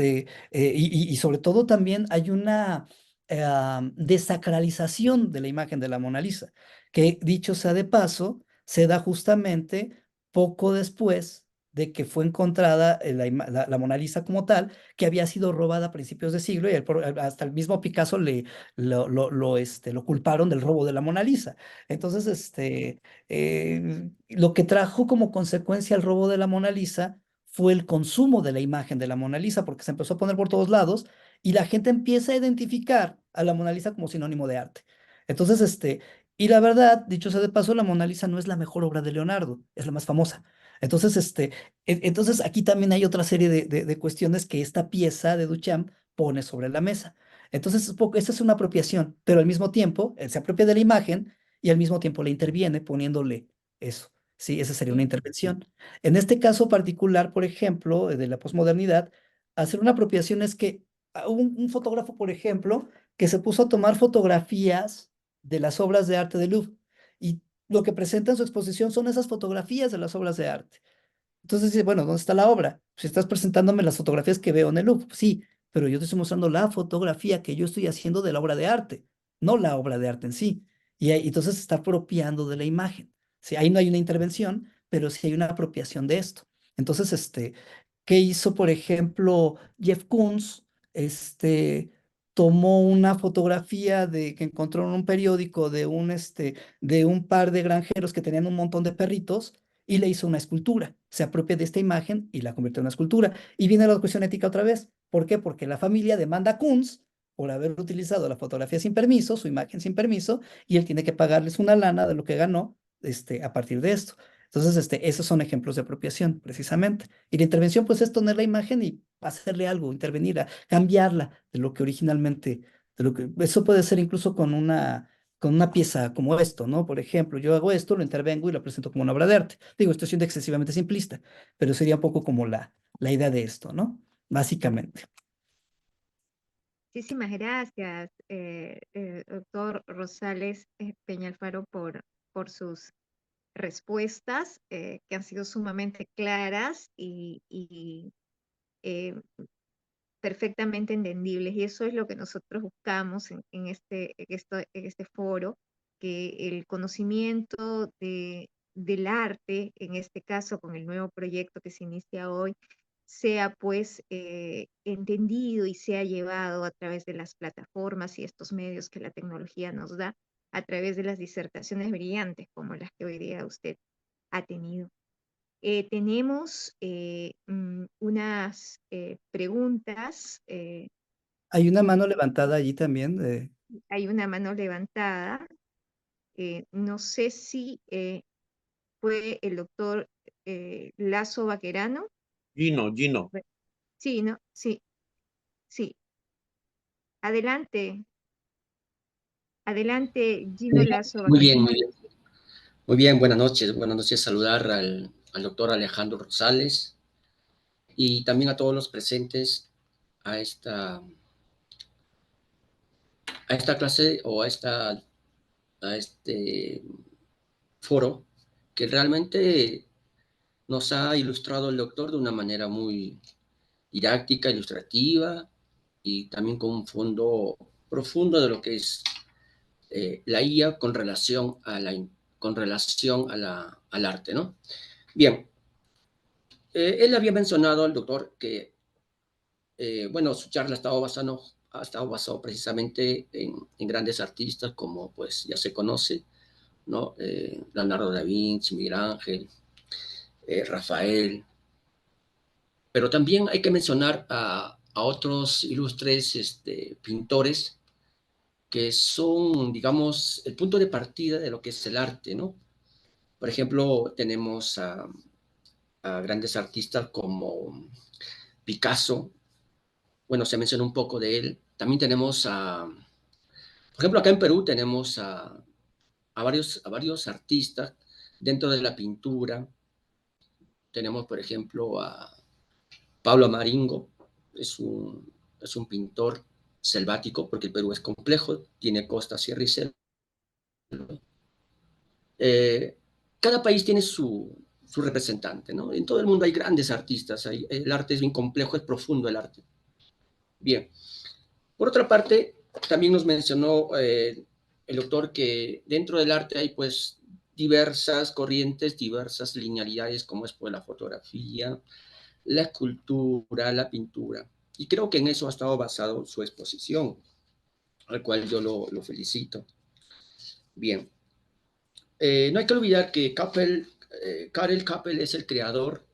y sobre todo también hay una desacralización de la imagen de la Mona Lisa, que dicho sea de paso, se da justamente poco después de que fue encontrada la Mona Lisa como tal, que había sido robada a principios de siglo y hasta el mismo Picasso lo culparon del robo de la Mona Lisa. Entonces, lo que trajo como consecuencia el robo de la Mona Lisa fue el consumo de la imagen de la Mona Lisa, porque se empezó a poner por todos lados y la gente empieza a identificar a la Mona Lisa como sinónimo de arte. Entonces, y la verdad, dicho sea de paso, la Mona Lisa no es la mejor obra de Leonardo, es la más famosa. Entonces, entonces aquí también hay otra serie de cuestiones que esta pieza de Duchamp pone sobre la mesa. Entonces, esta es una apropiación, pero al mismo tiempo, él se apropia de la imagen y al mismo tiempo le interviene poniéndole eso. Sí, esa sería una intervención. En este caso particular, por ejemplo, de la posmodernidad, hacer una apropiación es que un fotógrafo, por ejemplo, que se puso a tomar fotografías de las obras de arte de Louvre. Y lo que presenta en su exposición son esas fotografías de las obras de arte. Entonces dice, bueno, ¿dónde está la obra? Si estás presentándome las fotografías que veo en el Louvre, sí, pero yo te estoy mostrando la fotografía que yo estoy haciendo de la obra de arte, no la obra de arte en sí. Y entonces se está apropiando de la imagen. Sí, ahí no hay una intervención, pero sí hay una apropiación de esto. Entonces, ¿qué hizo, por ejemplo, Jeff Koons? tomó una fotografía que encontró en un periódico de un par de granjeros que tenían un montón de perritos y le hizo una escultura. Se apropia de esta imagen y la convierte en una escultura. Y viene la cuestión ética otra vez. ¿Por qué? Porque la familia demanda a Kunz por haber utilizado la fotografía sin permiso, su imagen sin permiso, y él tiene que pagarles una lana de lo que ganó a partir de esto. Entonces, esos son ejemplos de apropiación, precisamente. Y la intervención, pues, es tener la imagen y hacerle algo, intervenir, cambiarla de lo que originalmente, eso puede ser incluso con una pieza como esto, ¿no? Por ejemplo, yo hago esto, lo intervengo y lo presento como una obra de arte. Digo, estoy siendo excesivamente simplista, pero sería un poco como la idea de esto, ¿no? Básicamente. Muchísimas gracias, doctor Rosales Peñalfaro, por sus respuestas que han sido sumamente claras y perfectamente entendibles. Y eso es lo que nosotros buscamos en este foro, que el conocimiento del arte, en este caso con el nuevo proyecto que se inicia hoy, sea pues entendido y sea llevado a través de las plataformas y estos medios que la tecnología nos da, a través de las disertaciones brillantes como las que hoy día usted ha tenido. Tenemos unas preguntas. Hay una mano levantada allí también. Hay una mano levantada. No sé si fue el doctor Lazo Vaquerano. Gino. Sí, ¿no? Sí, sí. Adelante. Adelante, Gino Lazo Muy bien, Vaquerano. muy bien. Muy bien, buenas noches. Buenas noches. Saludar al doctor Alejandro Rosales y también a todos los presentes a esta clase o a este foro que realmente nos ha ilustrado el doctor de una manera muy didáctica, ilustrativa y también con un fondo profundo de lo que es la IA con relación al arte, ¿no? Bien, él había mencionado al doctor que, bueno, su charla ha estado basado precisamente en grandes artistas como, pues, ya se conoce, ¿no? Leonardo da Vinci, Miguel Ángel, Rafael, pero también hay que mencionar a otros ilustres pintores que son, digamos, el punto de partida de lo que es el arte, ¿no? Por ejemplo, tenemos a grandes artistas como Picasso. Bueno, se menciona un poco de él. También tenemos por ejemplo, acá en Perú tenemos a varios artistas dentro de la pintura. Tenemos, por ejemplo, a Pablo Maringo, es un pintor selvático, porque el Perú es complejo, tiene costa, sierra y selva. Eh, Cada país tiene su representante, ¿no? En todo el mundo hay grandes artistas, el arte es bien complejo, es profundo el arte. Bien, por otra parte, también nos mencionó el doctor que dentro del arte hay pues diversas corrientes, diversas linealidades, como es pues la fotografía, la escultura, la pintura. Y creo que en eso ha estado basado su exposición, al cual yo lo felicito. Bien, no hay que olvidar que Karel Capel es el creador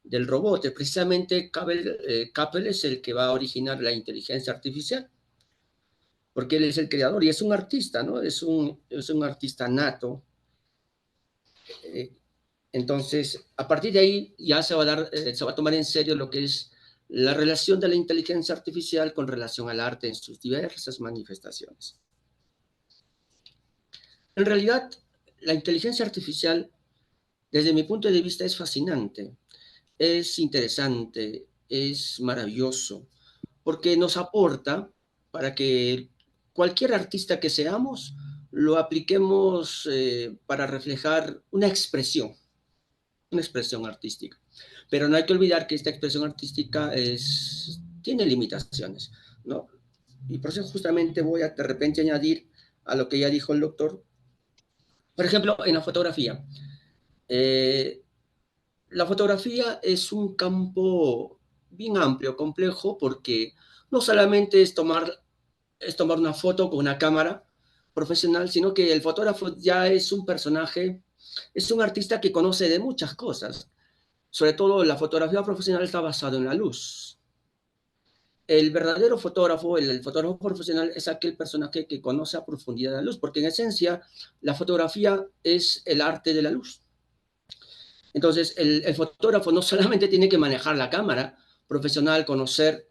del robot. Precisamente Capel es el que va a originar la inteligencia artificial, porque él es el creador y es un artista, ¿no? Es un artista nato. Eh, entonces, a partir de ahí ya se va a tomar en serio lo que es la relación de la inteligencia artificial con relación al arte en sus diversas manifestaciones. En realidad, la inteligencia artificial, desde mi punto de vista, es fascinante, es interesante, es maravilloso, porque nos aporta para que cualquier artista que seamos lo apliquemos para reflejar una expresión artística. Pero no hay que olvidar que esta expresión artística tiene limitaciones, ¿no? Y por eso justamente voy a de repente añadir a lo que ya dijo el doctor. Por ejemplo, en la fotografía es un campo bien amplio, complejo, porque no solamente es tomar es tomar una foto con una cámara profesional, sino que el fotógrafo ya es un personaje, es un artista que conoce de muchas cosas. Sobre todo la fotografía profesional está basada en la luz. El verdadero fotógrafo, el fotógrafo profesional, es aquel personaje que conoce a profundidad la luz, porque en esencia la fotografía es el arte de la luz. Entonces, el fotógrafo no solamente tiene que manejar la cámara profesional, conocer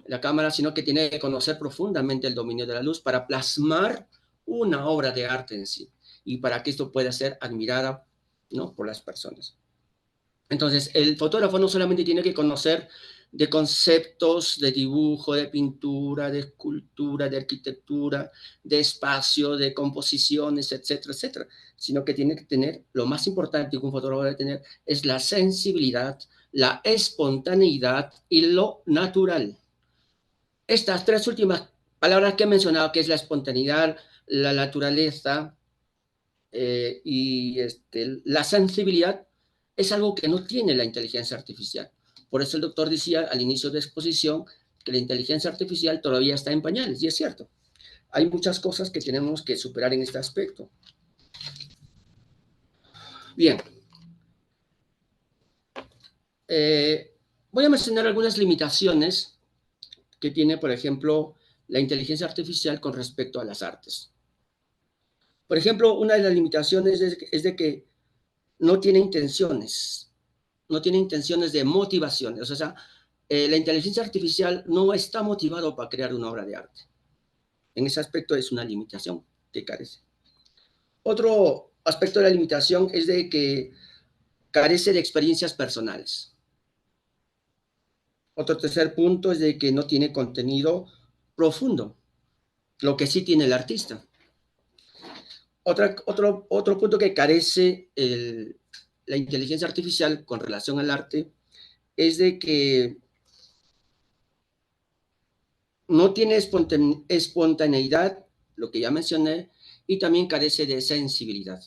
la cámara, sino que tiene que conocer profundamente el dominio de la luz para plasmar una obra de arte en sí y para que esto pueda ser admirada, ¿no?, por las personas. Entonces, el fotógrafo no solamente tiene que conocer de conceptos de dibujo, de pintura, de escultura, de arquitectura, de espacio, de composiciones, etcétera, etcétera, sino que tiene que tener, lo más importante que un fotógrafo debe tener es la sensibilidad, la espontaneidad y lo natural. Estas tres últimas palabras que he mencionado, que es la espontaneidad, la naturaleza y la sensibilidad, es algo que no tiene la inteligencia artificial. Por eso el doctor decía al inicio de la exposición que la inteligencia artificial todavía está en pañales, y es cierto. Hay muchas cosas que tenemos que superar en este aspecto. Bien. Voy a mencionar algunas limitaciones que tiene, por ejemplo, la inteligencia artificial con respecto a las artes. Por ejemplo, una de las limitaciones es de que no tiene intenciones de motivaciones. O sea, la inteligencia artificial no está motivado para crear una obra de arte. En ese aspecto es una limitación que carece. Otro aspecto de la limitación es de que carece de experiencias personales. Otro tercer punto es de que no tiene contenido profundo, lo que sí tiene el artista. Otro punto que carece la inteligencia artificial con relación al arte es de que no tiene espontaneidad, lo que ya mencioné, y también carece de sensibilidad.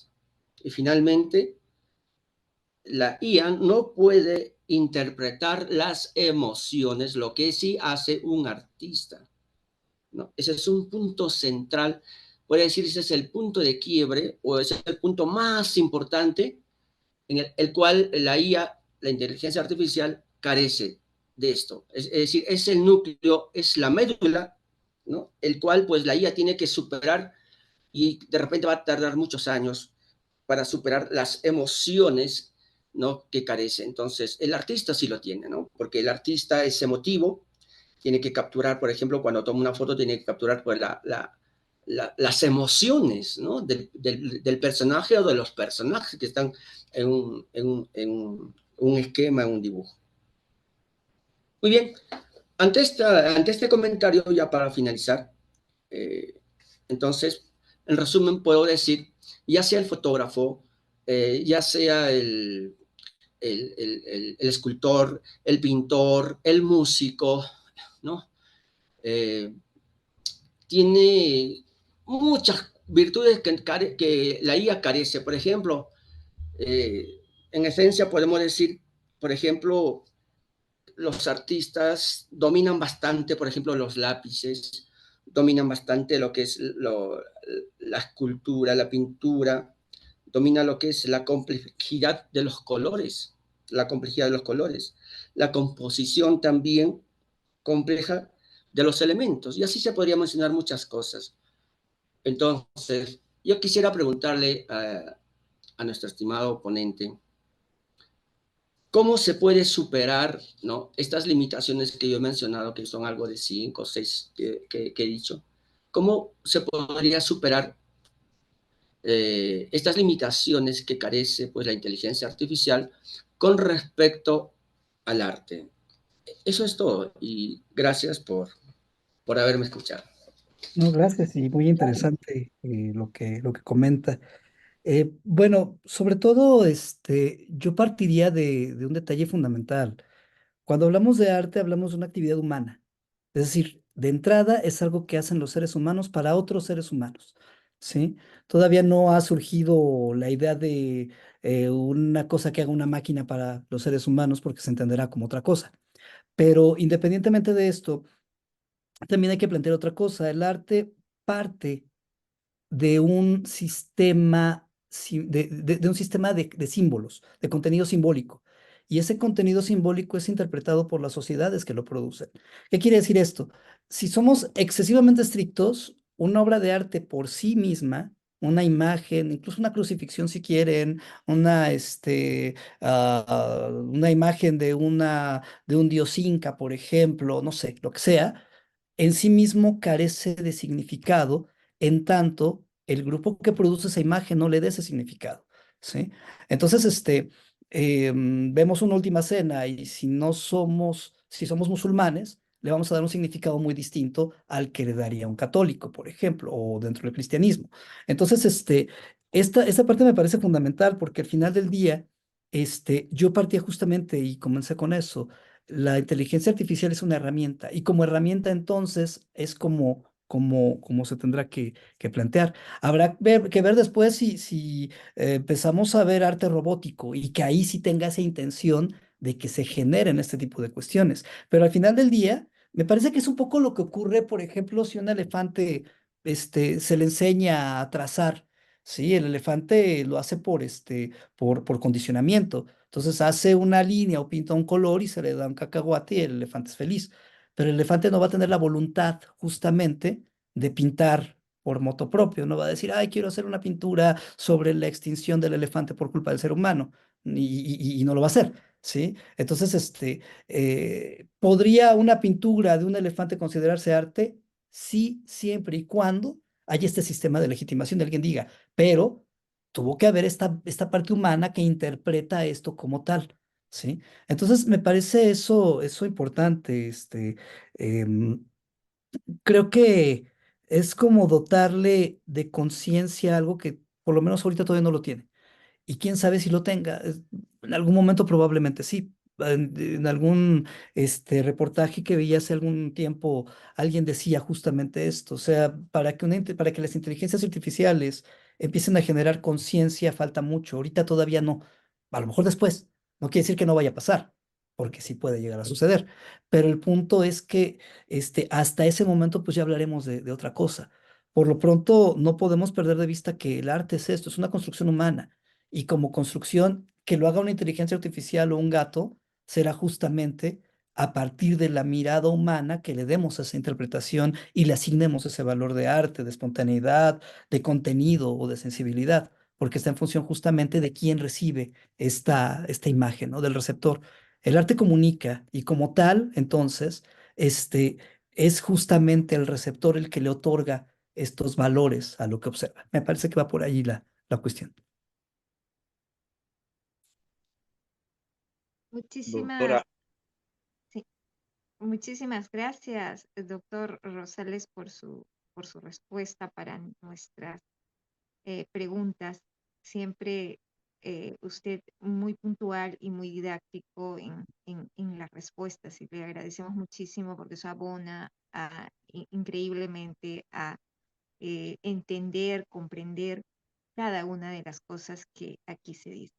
Y finalmente, la IA no puede interpretar las emociones, lo que sí hace un artista, ¿no? Ese es un punto central, puede decir, ese es el punto de quiebre o ese es el punto más importante en el cual la IA, la inteligencia artificial, carece de esto. Es decir, es el núcleo, es la médula, ¿no?, el cual pues la IA tiene que superar y de repente va a tardar muchos años para superar las emociones, ¿no?, que carece. Entonces, el artista sí lo tiene, ¿no?, porque el artista es emotivo, tiene que capturar, por ejemplo, cuando toma una foto, tiene que capturar pues, las emociones, ¿no?, del personaje o de los personajes que están en un esquema, en un dibujo. Muy bien, ante este comentario, ya para finalizar, entonces, en resumen, puedo decir, ya sea el fotógrafo, ya sea el escultor, el pintor, el músico, ¿no?, tiene muchas virtudes que la IA carece. Por ejemplo, en esencia podemos decir, por ejemplo, los artistas dominan bastante, por ejemplo, los lápices, dominan bastante lo que es la escultura, la pintura, domina lo que es la complejidad de los colores, la composición también compleja de los elementos, y así se podría mencionar muchas cosas. Entonces, yo quisiera preguntarle a nuestro estimado ponente, ¿cómo se puede superar, ¿no?, estas limitaciones que yo he mencionado, que son algo de 5 o 6 que he dicho? ¿Cómo se podría superar estas limitaciones que carece pues, la inteligencia artificial con respecto al arte? Eso es todo, y gracias por haberme escuchado. No, gracias y muy interesante lo que comenta. Bueno, sobre todo, yo partiría de un detalle fundamental. Cuando hablamos de arte, hablamos de una actividad humana. Es decir, de entrada es algo que hacen los seres humanos para otros seres humanos, ¿sí? Todavía no ha surgido la idea de una cosa que haga una máquina para los seres humanos porque se entenderá como otra cosa. Pero independientemente de esto, también hay que plantear otra cosa. El arte parte de un sistema, de un sistema de símbolos, de contenido simbólico. Y ese contenido simbólico es interpretado por las sociedades que lo producen. ¿Qué quiere decir esto? Si somos excesivamente estrictos, una obra de arte por sí misma, una imagen, incluso una crucifixión si quieren, una imagen de un dios inca, por ejemplo, no sé, lo que sea, en sí mismo carece de significado en tanto el grupo que produce esa imagen no le dé ese significado, ¿sí? Entonces, vemos una última cena y si somos musulmanes, le vamos a dar un significado muy distinto al que le daría un católico, por ejemplo, o dentro del cristianismo. Entonces, esta parte me parece fundamental porque al final del día, yo partía justamente y comencé con eso. La inteligencia artificial es una herramienta y como herramienta entonces es como se tendrá que plantear. Habrá que ver después si empezamos a ver arte robótico y que ahí sí tenga esa intención de que se generen este tipo de cuestiones. Pero al final del día, me parece que es un poco lo que ocurre, por ejemplo, si un elefante se le enseña a trazar. Sí, el elefante lo hace por condicionamiento. Entonces hace una línea o pinta un color y se le da un cacahuate y el elefante es feliz. Pero el elefante no va a tener la voluntad justamente de pintar por moto propio. No va a decir, ay, quiero hacer una pintura sobre la extinción del elefante por culpa del ser humano. Y no lo va a hacer, ¿sí? Entonces, ¿podría una pintura de un elefante considerarse arte? Sí, siempre y cuando haya este sistema de legitimación de alguien diga, pero tuvo que haber esta parte humana que interpreta esto como tal, ¿sí? Entonces, me parece eso importante, em, creo que es como dotarle de conciencia algo que por lo menos ahorita todavía no lo tiene. Y quién sabe si lo tenga. En algún momento probablemente sí. En algún reportaje que veía hace algún tiempo, alguien decía justamente esto. O sea, para que las inteligencias artificiales empiecen a generar conciencia, falta mucho. Ahorita todavía no. A lo mejor después. No quiere decir que no vaya a pasar, porque sí puede llegar a suceder. Pero el punto es que hasta ese momento, pues ya hablaremos de otra cosa. Por lo pronto, no podemos perder de vista que el arte es esto, es una construcción humana y como construcción, que lo haga una inteligencia artificial o un gato, será justamente a partir de la mirada humana que le demos esa interpretación y le asignemos ese valor de arte, de espontaneidad, de contenido o de sensibilidad, porque está en función justamente de quién recibe esta imagen, ¿no? Del receptor. El arte comunica y como tal, entonces, es justamente el receptor el que le otorga estos valores a lo que observa. Me parece que va por ahí la cuestión. Doctora, Muchísimas, sí, muchísimas gracias, doctor Rosales, por su respuesta para nuestras preguntas. Siempre usted muy puntual y muy didáctico en las respuestas y le agradecemos muchísimo porque eso abona increíblemente a entender, comprender cada una de las cosas que aquí se dice.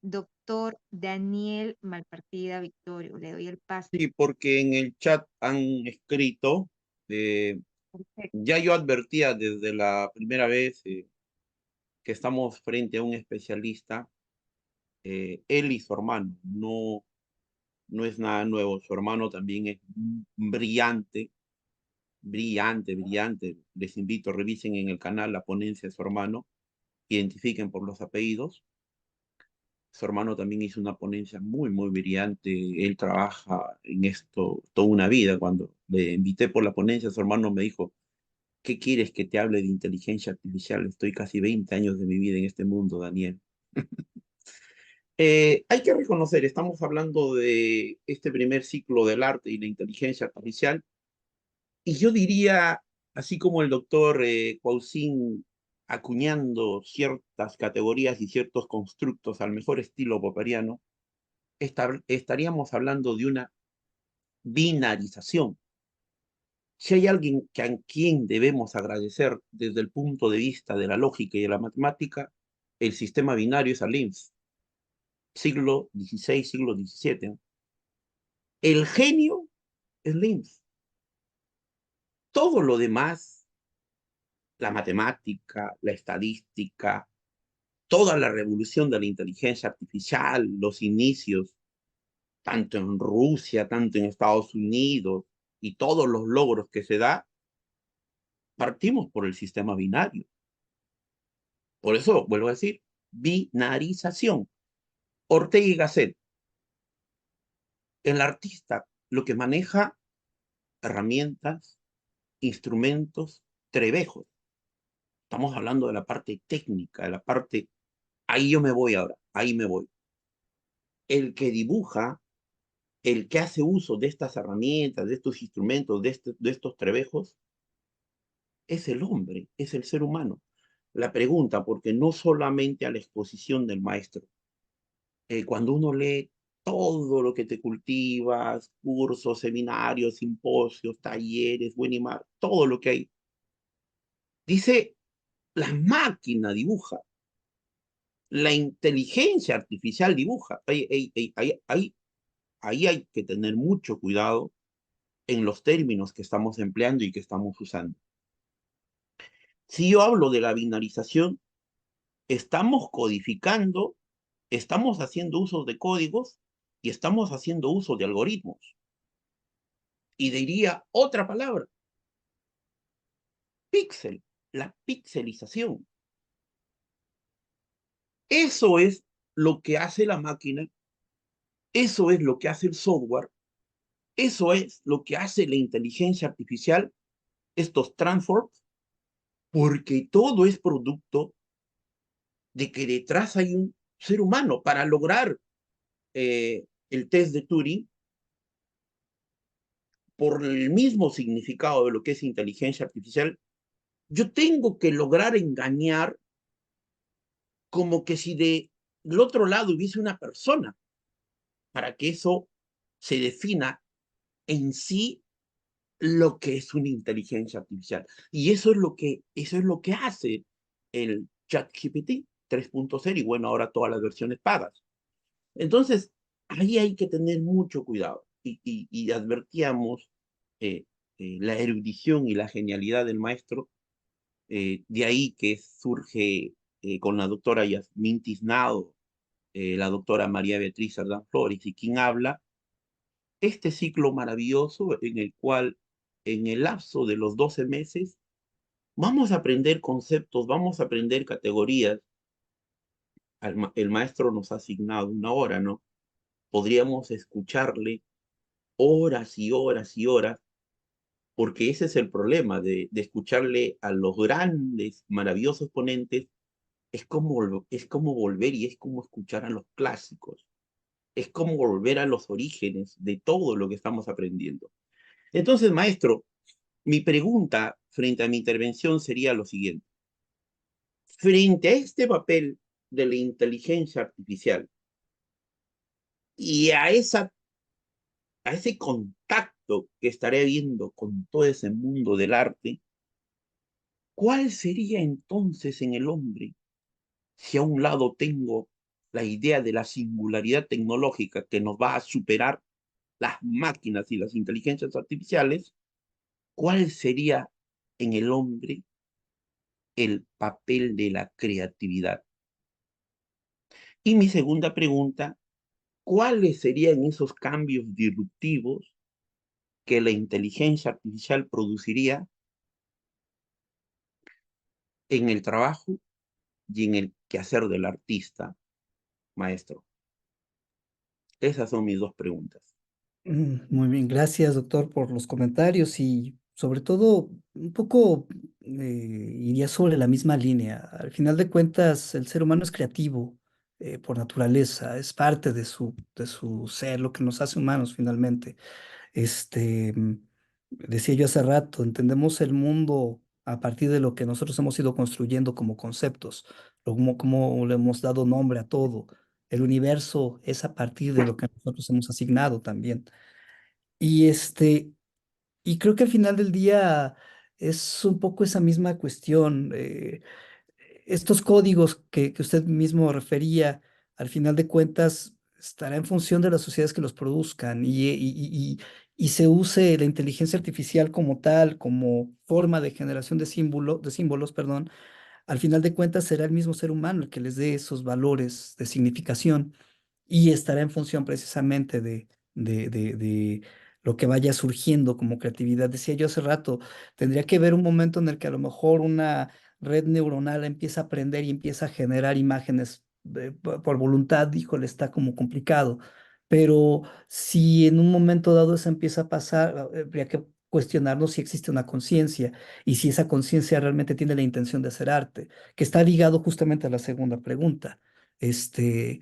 Doctor Daniel Malpartida Victorio, le doy el paso. sí, porque en el chat han escrito, Perfecto. ya yo advertía desde la primera vez que estamos frente a un especialista, él y su hermano, no es nada nuevo, su hermano también es brillante, brillante, brillante. Les invito, revisen en el canal la ponencia de su hermano, identifiquen por los apellidos. Su hermano también hizo una ponencia muy, muy brillante. Él trabaja en esto toda una vida. Cuando le invité por la ponencia, su hermano me dijo, ¿qué quieres que te hable de inteligencia artificial? Estoy casi 20 años de mi vida en este mundo, Daniel. Hay que reconocer, estamos hablando de este primer ciclo del arte y la inteligencia artificial, y yo diría, así como el doctor Cuauhcín acuñando ciertas categorías y ciertos constructos al mejor estilo popperiano, estaríamos hablando de una binarización. Si hay alguien a quien debemos agradecer desde el punto de vista de la lógica y de la matemática, el sistema binario es a Leibniz, siglo XVI, siglo XVII. El genio es Leibniz. Todo lo demás, la matemática, la estadística, toda la revolución de la inteligencia artificial, los inicios, tanto en Rusia, tanto en Estados Unidos, y todos los logros que se da, partimos por el sistema binario. Por eso, vuelvo a decir, binarización. Ortega y Gasset, el artista, lo que maneja herramientas, instrumentos, trebejos. Estamos hablando de la parte técnica, de la parte... Ahí yo me voy ahora, ahí me voy. El que dibuja, el que hace uso de estas herramientas, de estos instrumentos, de estos trebejos, es el hombre, es el ser humano. La pregunta, porque no solamente a la exposición del maestro, cuando uno lee todo lo que te cultivas, cursos, seminarios, simposios, talleres, buen y mal, todo lo que hay, dice, la máquina dibuja, la inteligencia artificial dibuja. Ahí hay que tener mucho cuidado en los términos que estamos empleando y que estamos usando. Si yo hablo de la binarización, estamos codificando, estamos haciendo uso de códigos y estamos haciendo uso de algoritmos. Y diría otra palabra, píxel, la pixelización. Eso es lo que hace la máquina, eso es lo que hace el software, eso es lo que hace la inteligencia artificial, estos transforms, porque todo es producto de que detrás hay un ser humano. Para lograr el test de Turing, por el mismo significado de lo que es inteligencia artificial, yo tengo que lograr engañar como que si del otro lado hubiese una persona, para que eso se defina en sí lo que es una inteligencia artificial. Y eso es lo que hace el ChatGPT 3.0 y bueno, ahora todas las versiones pagas. Entonces, ahí hay que tener mucho cuidado. Y advertíamos la erudición y la genialidad del maestro, de ahí que surge con la doctora Yasmín Tiznado, la doctora María Beatriz Sardán Flores, y quien habla, este ciclo maravilloso en el cual en el lapso de los 12 meses vamos a aprender conceptos, vamos a aprender categorías. El maestro nos ha asignado una hora, ¿no? Podríamos escucharle horas y horas y horas, porque ese es el problema de escucharle a los grandes, maravillosos ponentes, es como volver y es como escuchar a los clásicos, es como volver a los orígenes de todo lo que estamos aprendiendo. Entonces, maestro, mi pregunta frente a mi intervención sería lo siguiente. Frente a este papel de la inteligencia artificial y a ese contacto que estaré viendo con todo ese mundo del arte, ¿cuál sería entonces en el hombre si a un lado tengo la idea de la singularidad tecnológica que nos va a superar las máquinas y las inteligencias artificiales? ¿Cuál sería en el hombre el papel de la creatividad? Y mi segunda pregunta, ¿cuáles serían esos cambios disruptivos que la inteligencia artificial produciría en el trabajo y en el quehacer del artista, maestro? Esas son mis dos preguntas. Muy bien, gracias, doctor, por los comentarios y sobre todo un poco iría sobre la misma línea. Al final de cuentas, el ser humano es creativo por naturaleza, es parte de su ser, lo que nos hace humanos finalmente. Este, decía yo hace rato, entendemos el mundo a partir de lo que nosotros hemos ido construyendo como conceptos, como le hemos dado nombre a todo. El universo es a partir de lo que nosotros hemos asignado también. Y y creo que al final del día es un poco esa misma cuestión. Estos códigos que usted mismo refería, al final de cuentas, estará en función de las sociedades que los produzcan y se use la inteligencia artificial como tal, como forma de generación de símbolos, perdón, al final de cuentas será el mismo ser humano el que les dé esos valores de significación y estará en función precisamente de lo que vaya surgiendo como creatividad. Decía yo hace rato, tendría que haber un momento en el que a lo mejor una red neuronal empieza a aprender y empieza a generar imágenes por voluntad, híjole, está como complicado. Pero si en un momento dado eso empieza a pasar, habría que cuestionarnos si existe una conciencia y si esa conciencia realmente tiene la intención de hacer arte, que está ligado justamente a la segunda pregunta. Este,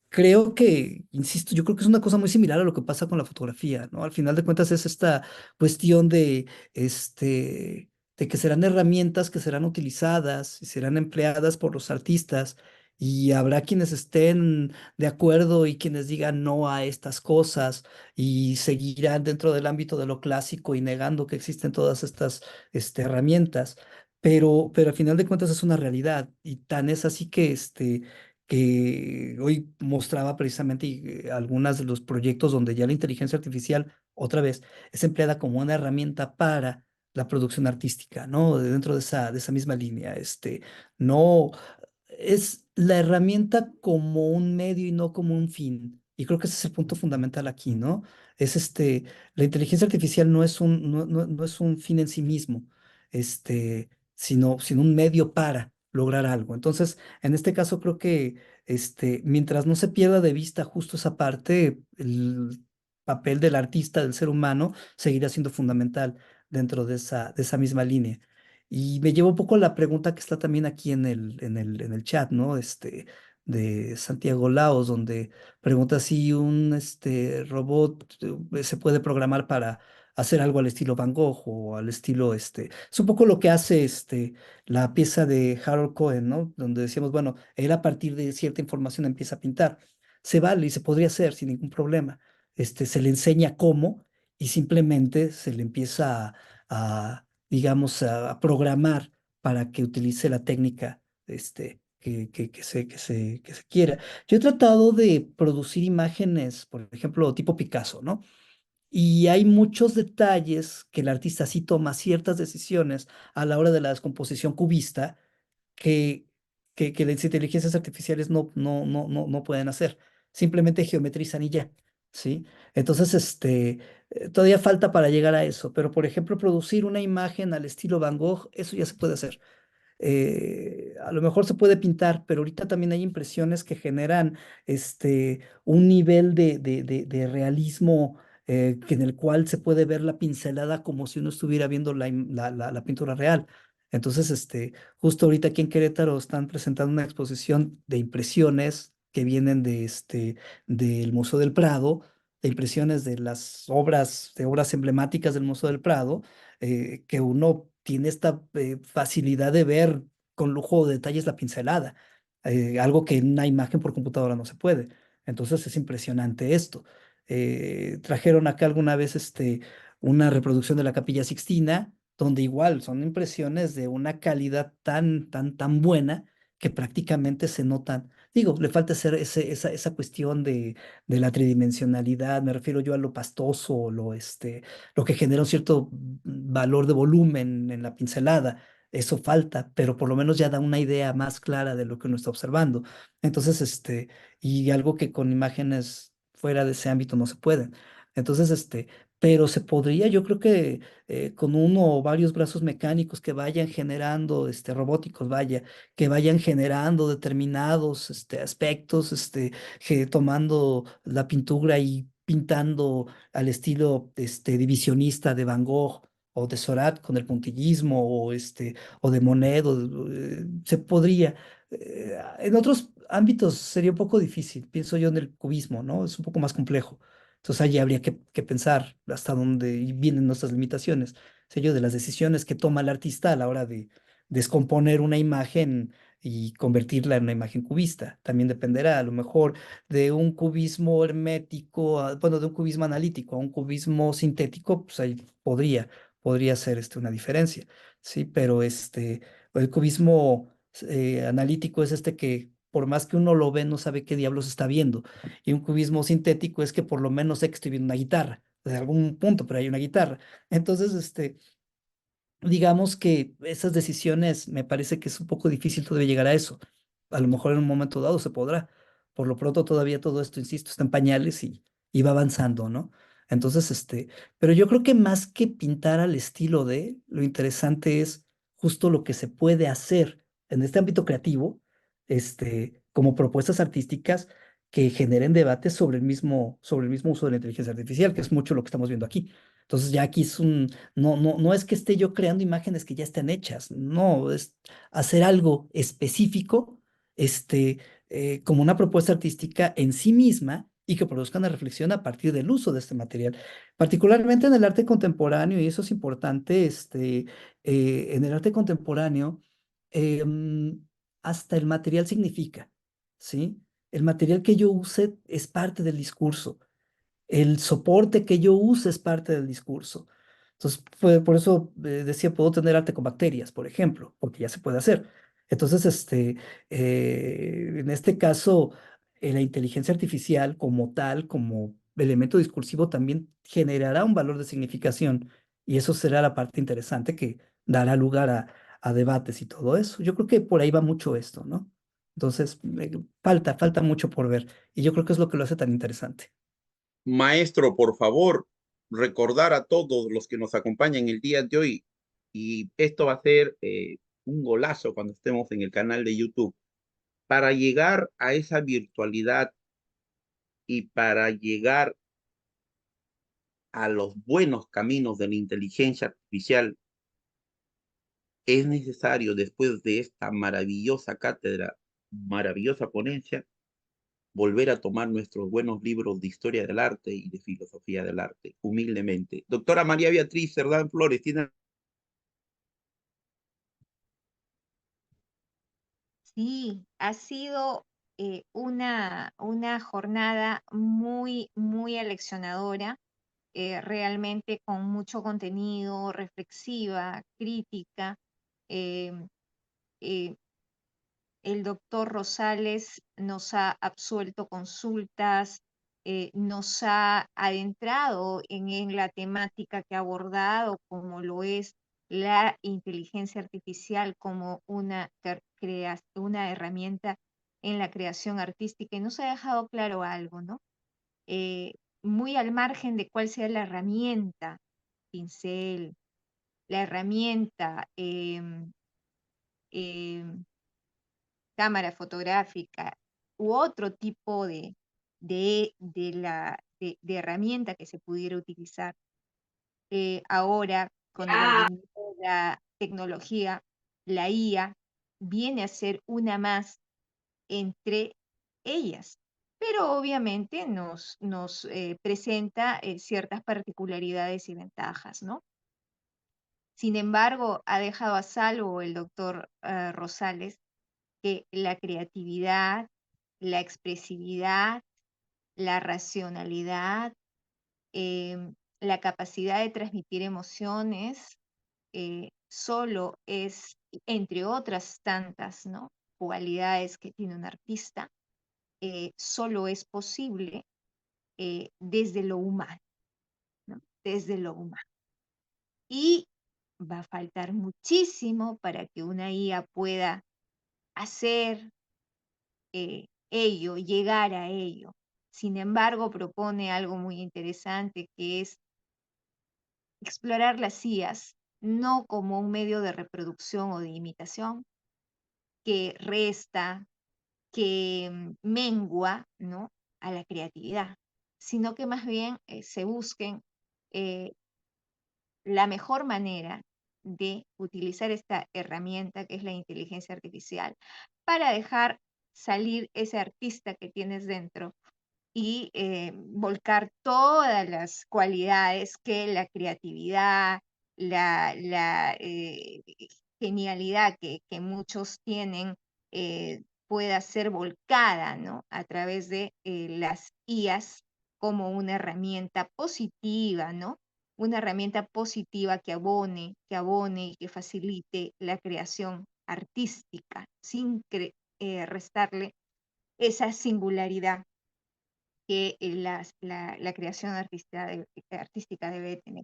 creo que, insisto, yo creo que es una cosa muy similar a lo que pasa con la fotografía, ¿no? Al final de cuentas es esta cuestión de que serán herramientas que serán utilizadas y serán empleadas por los artistas y habrá quienes estén de acuerdo y quienes digan no a estas cosas y seguirán dentro del ámbito de lo clásico y negando que existen todas estas, herramientas. Pero al final de cuentas es una realidad y tan es así que hoy mostraba precisamente algunos de los proyectos donde ya la inteligencia artificial, otra vez, es empleada como una herramienta para la producción artística, ¿no? Dentro de esa misma línea. No es la herramienta como un medio y no como un fin. Y creo que ese es el punto fundamental aquí, ¿no? Es la inteligencia artificial no es un fin en sí mismo, sino un medio para lograr algo. Entonces, en este caso creo que mientras no se pierda de vista justo esa parte, el papel del artista, del ser humano, seguirá siendo fundamental dentro de esa misma línea. Y me llevo un poco a la pregunta que está también aquí en el chat, ¿no? De Santiago Laos, donde pregunta si un robot se puede programar para hacer algo al estilo Van Gogh o al estilo Es un poco lo que hace la pieza de Harold Cohen, ¿no? Donde decíamos, bueno, él a partir de cierta información empieza a pintar. Se vale y se podría hacer sin ningún problema. Se le enseña cómo y simplemente se le empieza digamos, a programar para que utilice la técnica que se quiera. Yo he tratado de producir imágenes, por ejemplo, tipo Picasso, ¿no? Y hay muchos detalles que el artista sí toma ciertas decisiones a la hora de la descomposición cubista que, que las inteligencias artificiales no pueden hacer. Simplemente geometrizan y ya, ¿sí? Entonces, todavía falta para llegar a eso, pero por ejemplo, producir una imagen al estilo Van Gogh, eso ya se puede hacer. A lo mejor se puede pintar, pero ahorita también hay impresiones que generan un nivel de realismo en el cual se puede ver la pincelada como si uno estuviera viendo la pintura real. Entonces, justo ahorita aquí en Querétaro están presentando una exposición de impresiones que vienen del Museo del Prado, de impresiones de las obras, de obras emblemáticas del Museo del Prado, que uno tiene esta facilidad de ver con lujo de detalles la pincelada, algo que en una imagen por computadora no se puede. Entonces es impresionante esto. Trajeron acá alguna vez una reproducción de la Capilla Sixtina, donde igual son impresiones de una calidad tan buena que prácticamente se notan. Digo, le falta hacer esa cuestión de la tridimensionalidad, me refiero yo a lo pastoso, lo que genera un cierto valor de volumen en la pincelada. Eso falta, pero por lo menos ya da una idea más clara de lo que uno está observando. Entonces, y algo que con imágenes fuera de ese ámbito no se puede. Entonces, pero se podría, yo creo que con uno o varios brazos mecánicos que vayan generando, robóticos, vaya, que vayan generando determinados, aspectos, tomando la pintura y pintando al estilo, divisionista de Van Gogh o de Seurat con el puntillismo o de Monet, se podría. En otros ámbitos sería un poco difícil, pienso yo en el cubismo, ¿no? Es un poco más complejo. Entonces allí habría que pensar hasta dónde vienen nuestras limitaciones, sé yo, de las decisiones que toma el artista a la hora de descomponer una imagen y convertirla en una imagen cubista. También dependerá a lo mejor de un cubismo hermético, bueno, de un cubismo analítico a un cubismo sintético, pues ahí podría ser una diferencia, ¿sí? Pero el cubismo analítico es que por más que uno lo ve, no sabe qué diablos está viendo. Y un cubismo sintético es que por lo menos sé que estoy viendo una guitarra. de algún punto, pero hay una guitarra. Entonces, digamos que esas decisiones me parece que es un poco difícil todavía llegar a eso. A lo mejor en un momento dado se podrá. Por lo pronto todavía todo esto, insisto, está en pañales y va avanzando, ¿no? Entonces, pero yo creo que más que pintar al estilo de, lo interesante es justo lo que se puede hacer en este ámbito creativo, como propuestas artísticas que generen debates sobre el mismo uso de la inteligencia artificial, que es mucho lo que estamos viendo aquí. Entonces ya aquí es no es que esté yo creando imágenes que ya están hechas, no, es hacer algo específico, como una propuesta artística en sí misma y que produzca una reflexión a partir del uso de este material. Particularmente en el arte contemporáneo, y eso es importante, en el arte contemporáneo, hasta el material significa, ¿sí? El material que yo use es parte del discurso. El soporte que yo use es parte del discurso. Entonces, por eso decía, puedo tener arte con bacterias, por ejemplo, porque ya se puede hacer. Entonces, en este caso, la inteligencia artificial como tal, como elemento discursivo, también generará un valor de significación y eso será la parte interesante que dará lugar a debates y todo eso. Yo creo que por ahí va mucho esto, ¿no? Entonces, falta mucho por ver y yo creo que es lo que lo hace tan interesante. Maestro, por favor, recordar a todos los que nos acompañan el día de hoy, y esto va a ser un golazo cuando estemos en el canal de YouTube, para llegar a esa virtualidad y para llegar a los buenos caminos de la inteligencia artificial, es necesario, después de esta maravillosa cátedra, maravillosa ponencia, volver a tomar nuestros buenos libros de historia del arte y de filosofía del arte, humildemente. Doctora María Beatriz Cerdán Flores, tiene... Sí, ha sido una jornada muy, muy aleccionadora, realmente con mucho contenido, reflexiva, crítica. eh, eh, el doctor Rosales nos ha absuelto consultas, nos ha adentrado en la temática que ha abordado, como lo es la inteligencia artificial como una herramienta en la creación artística, y nos ha dejado claro algo, ¿no? Eh, Muy al margen de cuál sea la herramienta, pincel, la herramienta, em, cámara fotográfica u otro tipo de herramienta que se pudiera utilizar. Ahora, con el advenimiento de la tecnología, la IA viene a ser una más entre ellas, pero obviamente nos presenta ciertas particularidades y ventajas, ¿no? Sin embargo, ha dejado a salvo el doctor Rosales que la creatividad, la expresividad, la racionalidad, la capacidad de transmitir emociones, solo es, entre otras tantas, ¿no?, cualidades que tiene un artista, solo es posible desde lo humano, ¿no? Desde lo humano. Y va a faltar muchísimo para que una IA pueda hacer ello, llegar a ello. Sin embargo, propone algo muy interesante, que es explorar las IAs no como un medio de reproducción o de imitación que resta, que mengua, ¿no?, a la creatividad, sino que más bien se busquen eh, la mejor manera de utilizar esta herramienta que es la inteligencia artificial para dejar salir ese artista que tienes dentro y volcar todas las cualidades que la creatividad, la genialidad que muchos tienen, pueda ser volcada, ¿no?, a través de las IAs como una herramienta positiva, ¿no? Una herramienta positiva que abone y que facilite la creación artística sin restarle esa singularidad que la creación artística debe tener.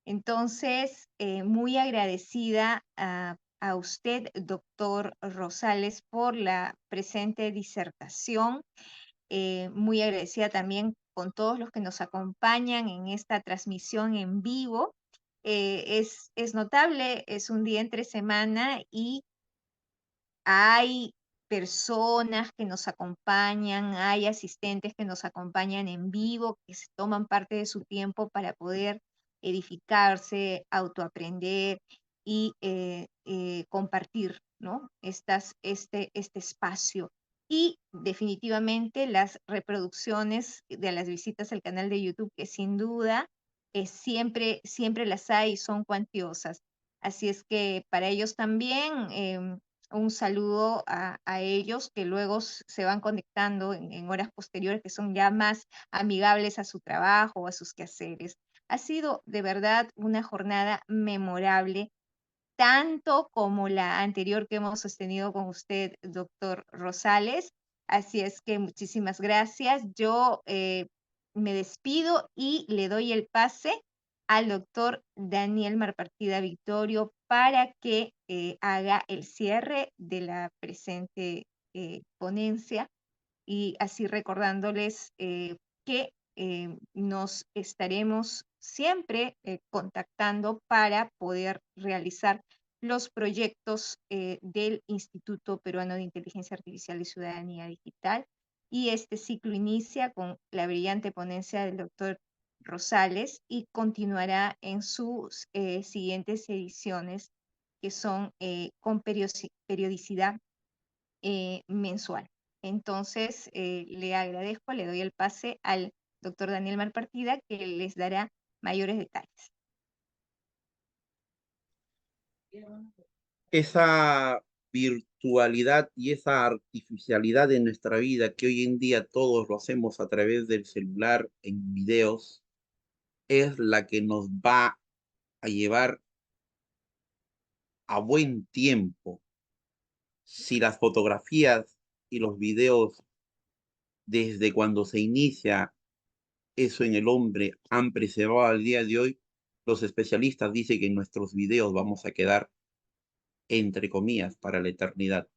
Entonces, muy agradecida a usted, doctor Rosales, por la presente disertación. Muy agradecida también con todos los que nos acompañan en esta transmisión en vivo. Es notable, es un día entre semana y hay personas que nos acompañan, hay asistentes que nos acompañan en vivo, que se toman parte de su tiempo para poder edificarse, autoaprender y compartir, ¿no? Este espacio. Y definitivamente las reproducciones de las visitas al canal de YouTube, que sin duda siempre las hay y son cuantiosas. Así es que para ellos también un saludo a ellos que luego se van conectando en horas posteriores que son ya más amigables a su trabajo o a sus quehaceres. Ha sido de verdad una jornada memorable, tanto como la anterior que hemos sostenido con usted, doctor Rosales. Así es que muchísimas gracias. Yo me despido y le doy el pase al doctor Daniel Malpartida Victorio para que haga el cierre de la presente ponencia y así recordándoles que nos estaremos siempre contactando para poder realizar los proyectos del Instituto Peruano de Inteligencia Artificial y Ciudadanía Digital. Y este ciclo inicia con la brillante ponencia del doctor Rosales y continuará en sus siguientes ediciones, que son con periodicidad mensual. Entonces, le agradezco, le doy el pase al doctor Daniel Malpartida, que les dará mayores detalles. Esa virtualidad y esa artificialidad de nuestra vida que hoy en día todos lo hacemos a través del celular en videos, es la que nos va a llevar a buen tiempo. Si las fotografías y los videos desde cuando se inicia eso en el hombre han preservado al día de hoy, los especialistas dicen que en nuestros videos vamos a quedar, entre comillas, para la eternidad.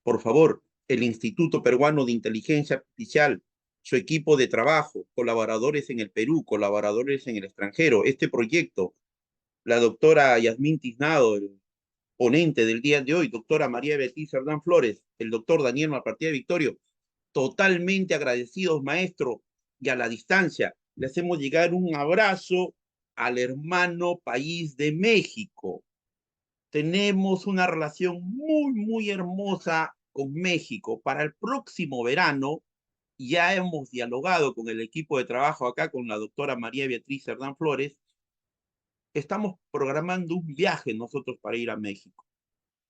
Por favor, el Instituto Peruano de Inteligencia Artificial, su equipo de trabajo, colaboradores en el Perú, colaboradores en el extranjero, este proyecto, la doctora Yasmín Tiznado, el ponente del día de hoy, doctora María Beatriz Hernán Flores, el doctor Daniel Malpartida Victorio, totalmente agradecidos, maestro, y a la distancia le hacemos llegar un abrazo al hermano país de México. Tenemos una relación muy hermosa con México. Para el próximo verano ya hemos dialogado con el equipo de trabajo acá, con la doctora María Beatriz Hernán Flores. Estamos programando un viaje nosotros para ir a México.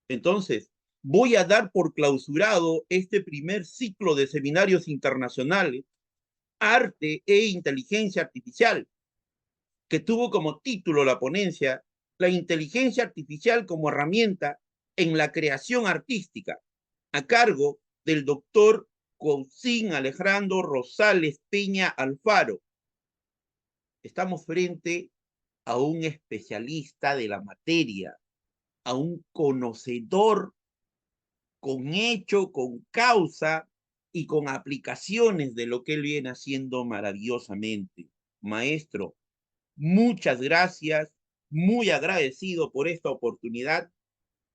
Entonces, voy a dar por clausurado este primer ciclo de seminarios internacionales, Arte e Inteligencia Artificial, que tuvo como título la ponencia La inteligencia artificial como herramienta en la creación artística, a cargo del doctor Cousin Alejandro Rosales Peña Alfaro. Estamos frente a un especialista de la materia, a un conocedor con hecho, con causa y con aplicaciones de lo que él viene haciendo maravillosamente. Maestro, muchas gracias, muy agradecido por esta oportunidad.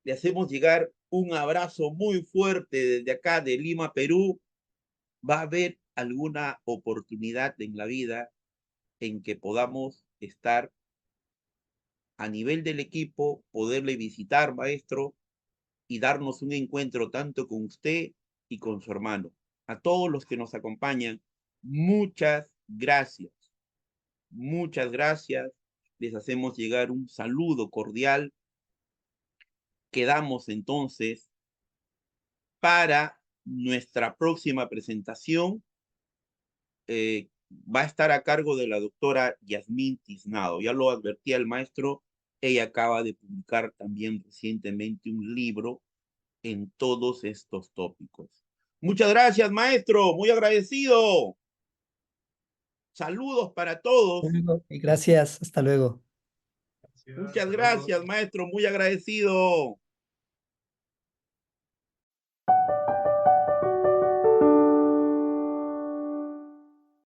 Le hacemos llegar un abrazo muy fuerte desde acá de Lima, Perú. Va a haber alguna oportunidad en la vida en que podamos estar a nivel del equipo, poderle visitar, maestro, y darnos un encuentro tanto con usted y con su hermano. A todos los que nos acompañan, muchas gracias. Muchas gracias. Les hacemos llegar un saludo cordial. Quedamos entonces para nuestra próxima presentación. Va a estar a cargo de la doctora Yasmín Tiznado. Ya lo advertía el maestro, ella acaba de publicar también recientemente un libro en todos estos tópicos. Muchas gracias, maestro, muy agradecido. Saludos para todos. Y gracias, hasta luego. Muchas gracias, maestro, muy agradecido.